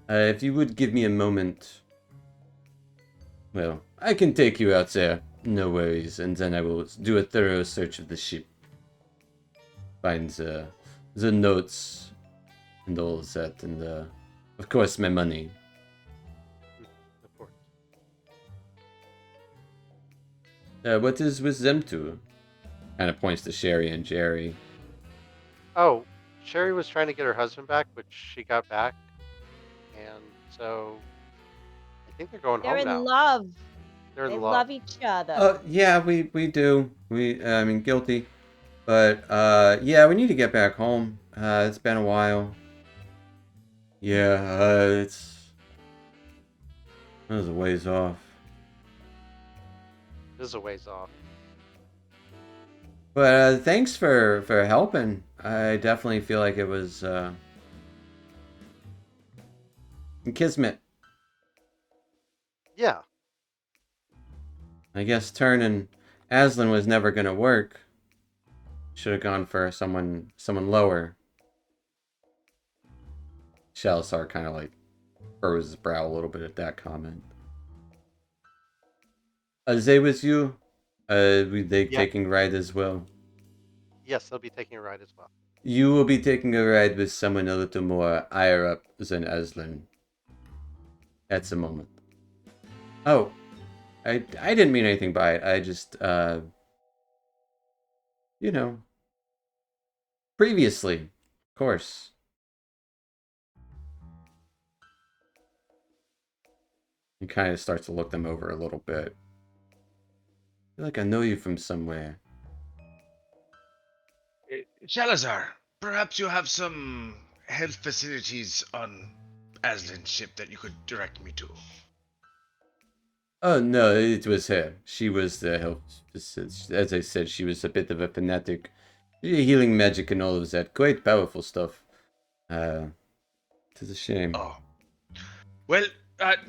Speaker 1: If you would give me a moment, well, I can take you out there, no worries, and then I will do a thorough search of the ship. Find the notes and all of that, and of course my money.
Speaker 2: of course.
Speaker 1: What is with them two? Kind of points to Sherry and Jerry.
Speaker 2: Oh, Sherry was trying to get her husband back, but she got back, and so I think they're going
Speaker 4: They're
Speaker 2: home
Speaker 4: in
Speaker 2: now.
Speaker 4: love.
Speaker 2: They're in
Speaker 4: They
Speaker 2: love.
Speaker 4: love each other.
Speaker 1: Yeah, we do. I mean, guilty. But, yeah, we need to get back home. It's been a while. Yeah, That was a ways off.
Speaker 2: It is a ways off.
Speaker 1: But thanks for helping. I definitely feel like it was kismet.
Speaker 2: Yeah.
Speaker 1: I guess turning Aslan was never gonna work. Should have gone for someone lower. Shalsar kind of like furrows his brow a little bit at that comment. Azay with you? Will they taking a ride as well?
Speaker 2: Yes, they'll be taking a ride as well.
Speaker 1: You will be taking a ride with someone a little more higher up than Aslan. At the moment. Oh, I didn't mean anything by it. I just, you know, previously, of course. He kind of starts to look them over a little bit. I feel like I know you from somewhere.
Speaker 6: Shalazar, perhaps you have some health facilities on Aslan's ship that you could direct me to.
Speaker 1: Oh no, it was her. She was the health. As I said, she was a bit of a fanatic. Healing magic and all of that. Quite powerful stuff. It's a shame.
Speaker 6: Oh. Well,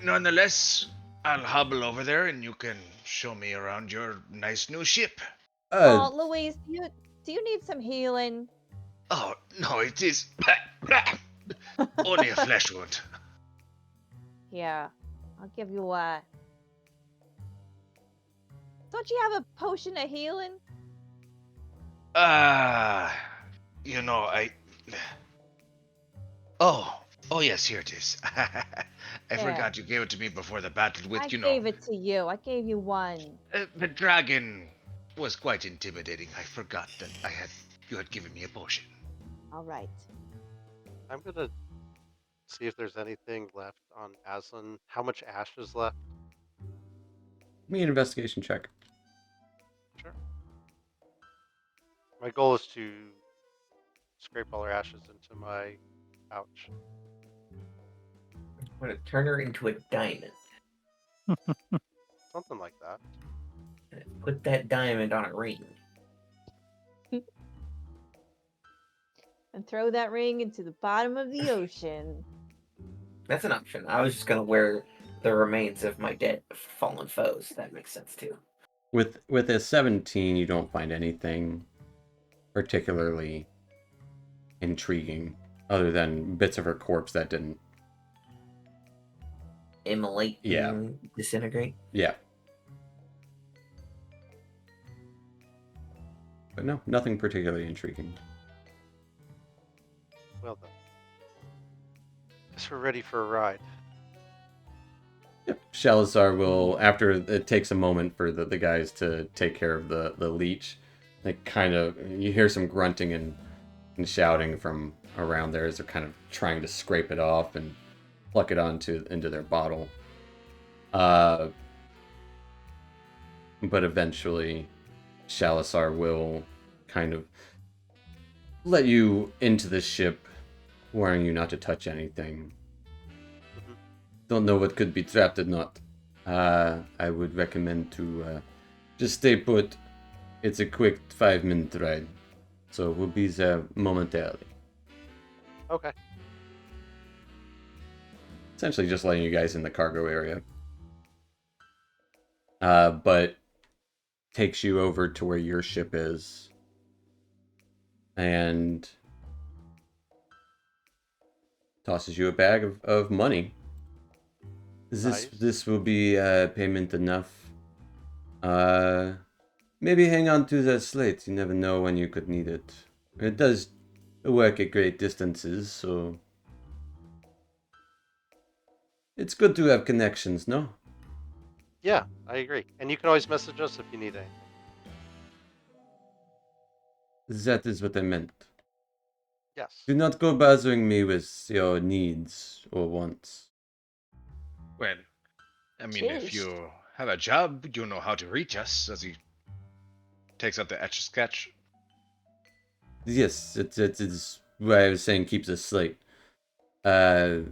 Speaker 6: nonetheless, I'll hobble over there and you can show me around your nice new ship.
Speaker 4: Oh, Louise, do you need some healing?
Speaker 6: Oh, no, it is only a flesh wound.
Speaker 4: Yeah, I'll give you a... Don't you have a potion of healing?
Speaker 6: You know, Oh, yes, here it is. I forgot you gave it to me before the battle with,
Speaker 4: I gave it to you. I gave you one.
Speaker 6: The dragon was quite intimidating. I forgot that you had given me a potion.
Speaker 4: All right.
Speaker 2: I'm gonna see if there's anything left on Aslan. How much ash is left?
Speaker 1: Give me an investigation check.
Speaker 2: Sure. My goal is to scrape all her ashes into my pouch.
Speaker 3: I'm going to turn her into a diamond.
Speaker 2: Something like that.
Speaker 3: And put that diamond on a ring.
Speaker 4: And throw that ring into the bottom of the ocean.
Speaker 3: That's an option. I was just going to wear the remains of my dead fallen foes. That makes sense too.
Speaker 1: With a 17, you don't find anything particularly intriguing, other than bits of her corpse that didn't
Speaker 3: Immolate and disintegrate.
Speaker 1: Yeah. But no, nothing particularly intriguing.
Speaker 2: Well done. Guess we're ready for a ride.
Speaker 1: Yep. Shalazar will, after it takes a moment for the guys to take care of the leech, like kind of, you hear some grunting and shouting from around there as they're kind of trying to scrape it off and pluck it into their bottle. But eventually, Shalazar will kind of let you into the ship, warning you not to touch anything. Don't know what could be trapped or not. I would recommend to just stay put. It's a quick 5-minute ride, so we'll be there momentarily.
Speaker 2: Okay.
Speaker 1: Essentially just letting you guys in the cargo area. But takes you over to where your ship is. And tosses you a bag of money. This will be payment enough. Maybe hang on to that slate. You never know when you could need it. It does work at great distances, so it's good to have connections, no?
Speaker 2: Yeah, I agree. And you can always message us if you need anything.
Speaker 1: That is what I meant.
Speaker 2: Yes.
Speaker 1: Do not go bothering me with your needs or wants.
Speaker 6: Well, I mean, if you have a job, you know how to reach us, as he takes out the Etch-a-Sketch.
Speaker 1: Yes, it is why I was saying keep the slate.
Speaker 5: Well,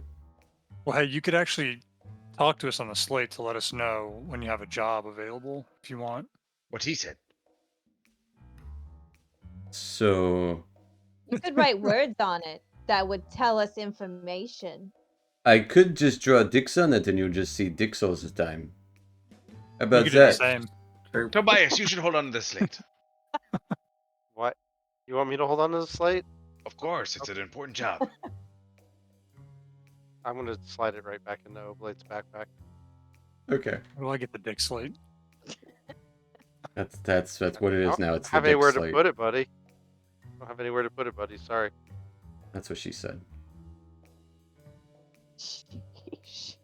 Speaker 5: hey, you could actually talk to us on the slate to let us know when you have a job available, if you want.
Speaker 6: What he said.
Speaker 1: So
Speaker 4: You could write words on it that would tell us information.
Speaker 1: I could just draw dicks on it and you'll just see dicks all the time. How
Speaker 5: You
Speaker 1: about
Speaker 5: could do the
Speaker 1: that?
Speaker 5: same.
Speaker 6: Tobias, you should hold on to the slate.
Speaker 2: What? You want me to hold on to the slate?
Speaker 6: Of course, it's an important job.
Speaker 2: I'm gonna slide it right back into Oblate's backpack.
Speaker 1: Okay.
Speaker 5: Well, I get the dick slate.
Speaker 1: That's what it is now. It's the
Speaker 2: Have
Speaker 1: dick
Speaker 2: anywhere
Speaker 1: slate.
Speaker 2: to put it, buddy. Don't have anywhere to put it, buddy. Sorry.
Speaker 1: That's what she said.
Speaker 4: Sheesh.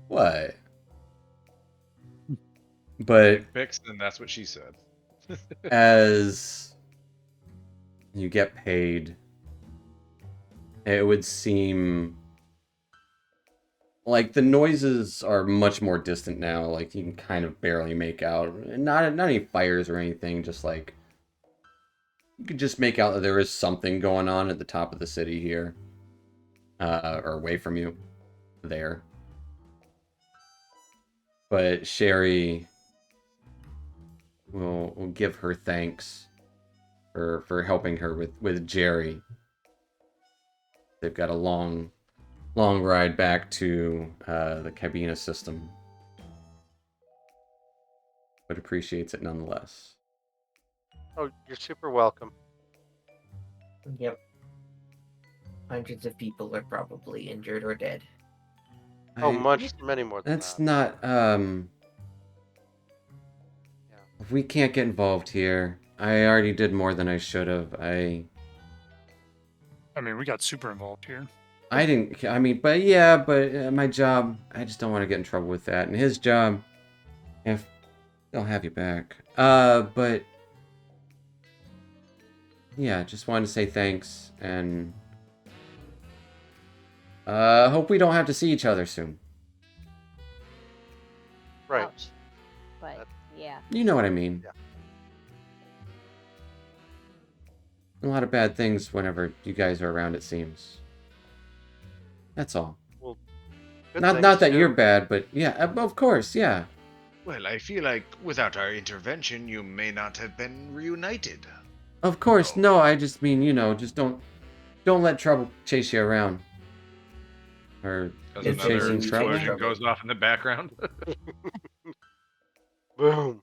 Speaker 1: What? But
Speaker 6: Fixed, and that's what she said.
Speaker 1: as you get paid, it would seem like the noises are much more distant now. Like you can kind of barely make out. Not any fires or anything. Just like you could just make out that there is something going on at the top of the city here, or away from you, there. But Sherry will give her thanks for helping her with Jerry. They've got a long ride back to the Cabina system, but appreciates it nonetheless.
Speaker 2: Oh, you're super welcome.
Speaker 3: Yep. Hundreds of people are probably injured or dead.
Speaker 2: Oh, many more than
Speaker 1: That's
Speaker 2: that.
Speaker 1: not
Speaker 2: Yeah.
Speaker 1: we can't get involved here. I already did more than I should have.
Speaker 5: I mean, we got super involved here.
Speaker 1: I didn't. I mean, but yeah, but my job. I just don't want to get in trouble with that. And his job, if they'll have you back. But yeah, just wanted to say thanks and hope we don't have to see each other soon.
Speaker 2: Right.
Speaker 4: Ouch. But yeah.
Speaker 1: You know what I mean.
Speaker 2: Yeah.
Speaker 1: A lot of bad things whenever you guys are around, it seems. That's all.
Speaker 2: Well, good
Speaker 1: Not
Speaker 2: things,
Speaker 1: that
Speaker 2: too.
Speaker 1: you're bad, but yeah, of course, yeah.
Speaker 6: Well, I feel like without our intervention, you may not have been reunited.
Speaker 1: Of course,
Speaker 6: Oh.
Speaker 1: no, I just mean, just don't let trouble chase you around. Or
Speaker 6: As
Speaker 3: It's
Speaker 6: another
Speaker 1: chasing trouble.
Speaker 6: explosion goes off in the background.
Speaker 2: Boom.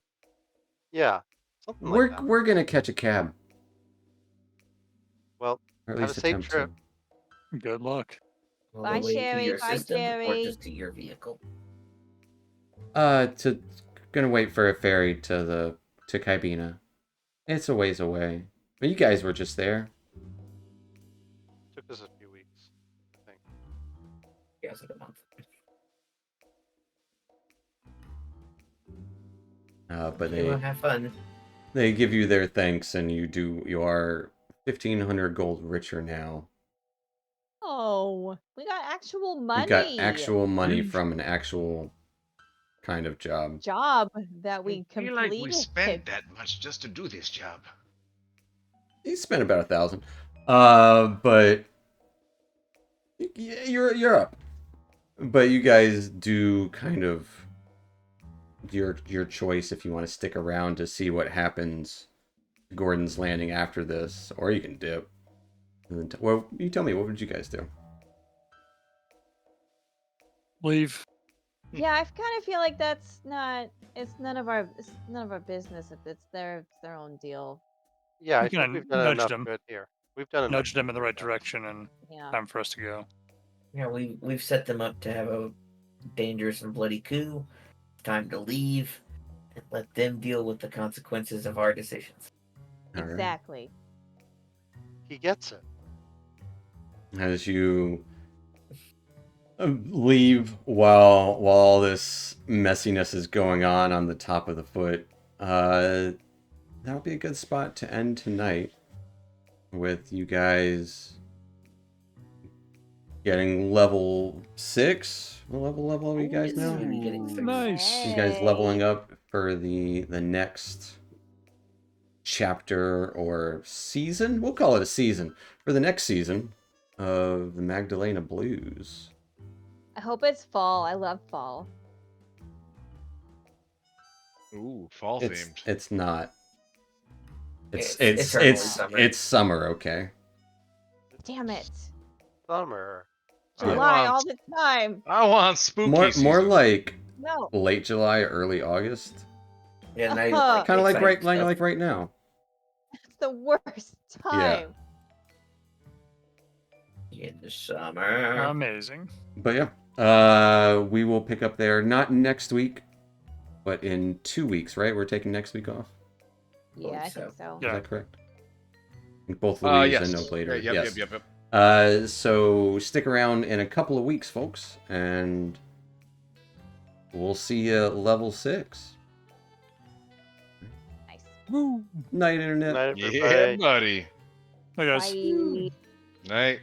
Speaker 2: Yeah. Something like that.
Speaker 1: We're gonna catch a cab.
Speaker 2: Well,
Speaker 1: Or at
Speaker 2: have
Speaker 1: least
Speaker 2: a safe
Speaker 1: attempt
Speaker 2: trip.
Speaker 1: to.
Speaker 5: Good luck.
Speaker 3: All
Speaker 4: Bye,
Speaker 3: the way
Speaker 4: Sherry.
Speaker 3: to your
Speaker 4: Bye,
Speaker 3: system or
Speaker 4: Sherry.
Speaker 3: just to your vehicle?
Speaker 1: Gonna wait for a ferry to Cabina. It's a ways away. But you guys were just there.
Speaker 2: Took us a few weeks, I think.
Speaker 3: Yeah, it's like a month.
Speaker 1: But
Speaker 3: You will have fun.
Speaker 1: they give you their thanks, and you are 1,500 gold richer now.
Speaker 4: Oh, we got actual money.
Speaker 1: You got actual money from an actual kind of job.
Speaker 4: job that we
Speaker 6: I feel
Speaker 4: completed.
Speaker 6: like we spent that much just to do this job.
Speaker 1: You spent about 1,000. But you're up. But you guys do kind of your choice if you want to stick around to see what happens to Gordon's Landing after this, or you can dip. And then well, you tell me, what would you guys do?
Speaker 5: Leave.
Speaker 4: Yeah, I kind of feel like it's none of our business if it's their own deal.
Speaker 2: Yeah,
Speaker 5: We
Speaker 2: I think
Speaker 5: kinda
Speaker 2: we've done
Speaker 5: nudged
Speaker 2: enough
Speaker 5: them.
Speaker 2: good here. We've done enough.
Speaker 5: Nudged them in the right direction, and
Speaker 4: Yeah.
Speaker 5: time for us to go.
Speaker 3: Yeah, we've set them up to have a dangerous and bloody coup. Time to leave and let them deal with the consequences of our decisions.
Speaker 1: All right.
Speaker 4: Exactly.
Speaker 2: He gets it.
Speaker 1: As you leave while all this messiness is going on the top of the foot, that'll be a good spot to end tonight with you guys getting level 6. What level are you guys
Speaker 3: Yes,
Speaker 1: now?
Speaker 3: we're getting six.
Speaker 5: Nice.
Speaker 1: You guys leveling up for the next chapter or season? We'll call it a season. For the next season of the Magdalena Blues.
Speaker 4: I hope it's fall. I love fall.
Speaker 6: Ooh, fall
Speaker 1: It's
Speaker 6: themed.
Speaker 1: it's not.
Speaker 3: It's eternally summer.
Speaker 1: It's summer, okay.
Speaker 4: Damn it.
Speaker 2: Summer.
Speaker 4: July all the time.
Speaker 6: I want spooky
Speaker 1: More
Speaker 6: season.
Speaker 1: like
Speaker 4: No.
Speaker 1: late July, early August.
Speaker 3: Yeah, not even
Speaker 4: Uh-huh.
Speaker 1: Kind of like
Speaker 3: exciting stuff.
Speaker 1: like right now.
Speaker 4: It's the worst time.
Speaker 3: In the summer.
Speaker 5: Amazing.
Speaker 1: But yeah, we will pick up there not next week, but in 2 weeks, right? We're taking next week off.
Speaker 4: Yeah, I think so.
Speaker 5: Yeah.
Speaker 1: Is that correct? I think both Louise
Speaker 6: Yes.
Speaker 1: and No Blader.
Speaker 6: Yep,
Speaker 1: yes.
Speaker 6: yep.
Speaker 1: So stick around in a couple of weeks, folks, and we'll see you at level 6.
Speaker 4: Nice.
Speaker 5: Woo.
Speaker 1: Night, Internet.
Speaker 2: Night,
Speaker 6: Yeah,
Speaker 2: everybody.
Speaker 6: buddy.
Speaker 5: Hey guys.
Speaker 4: Bye.
Speaker 6: Night.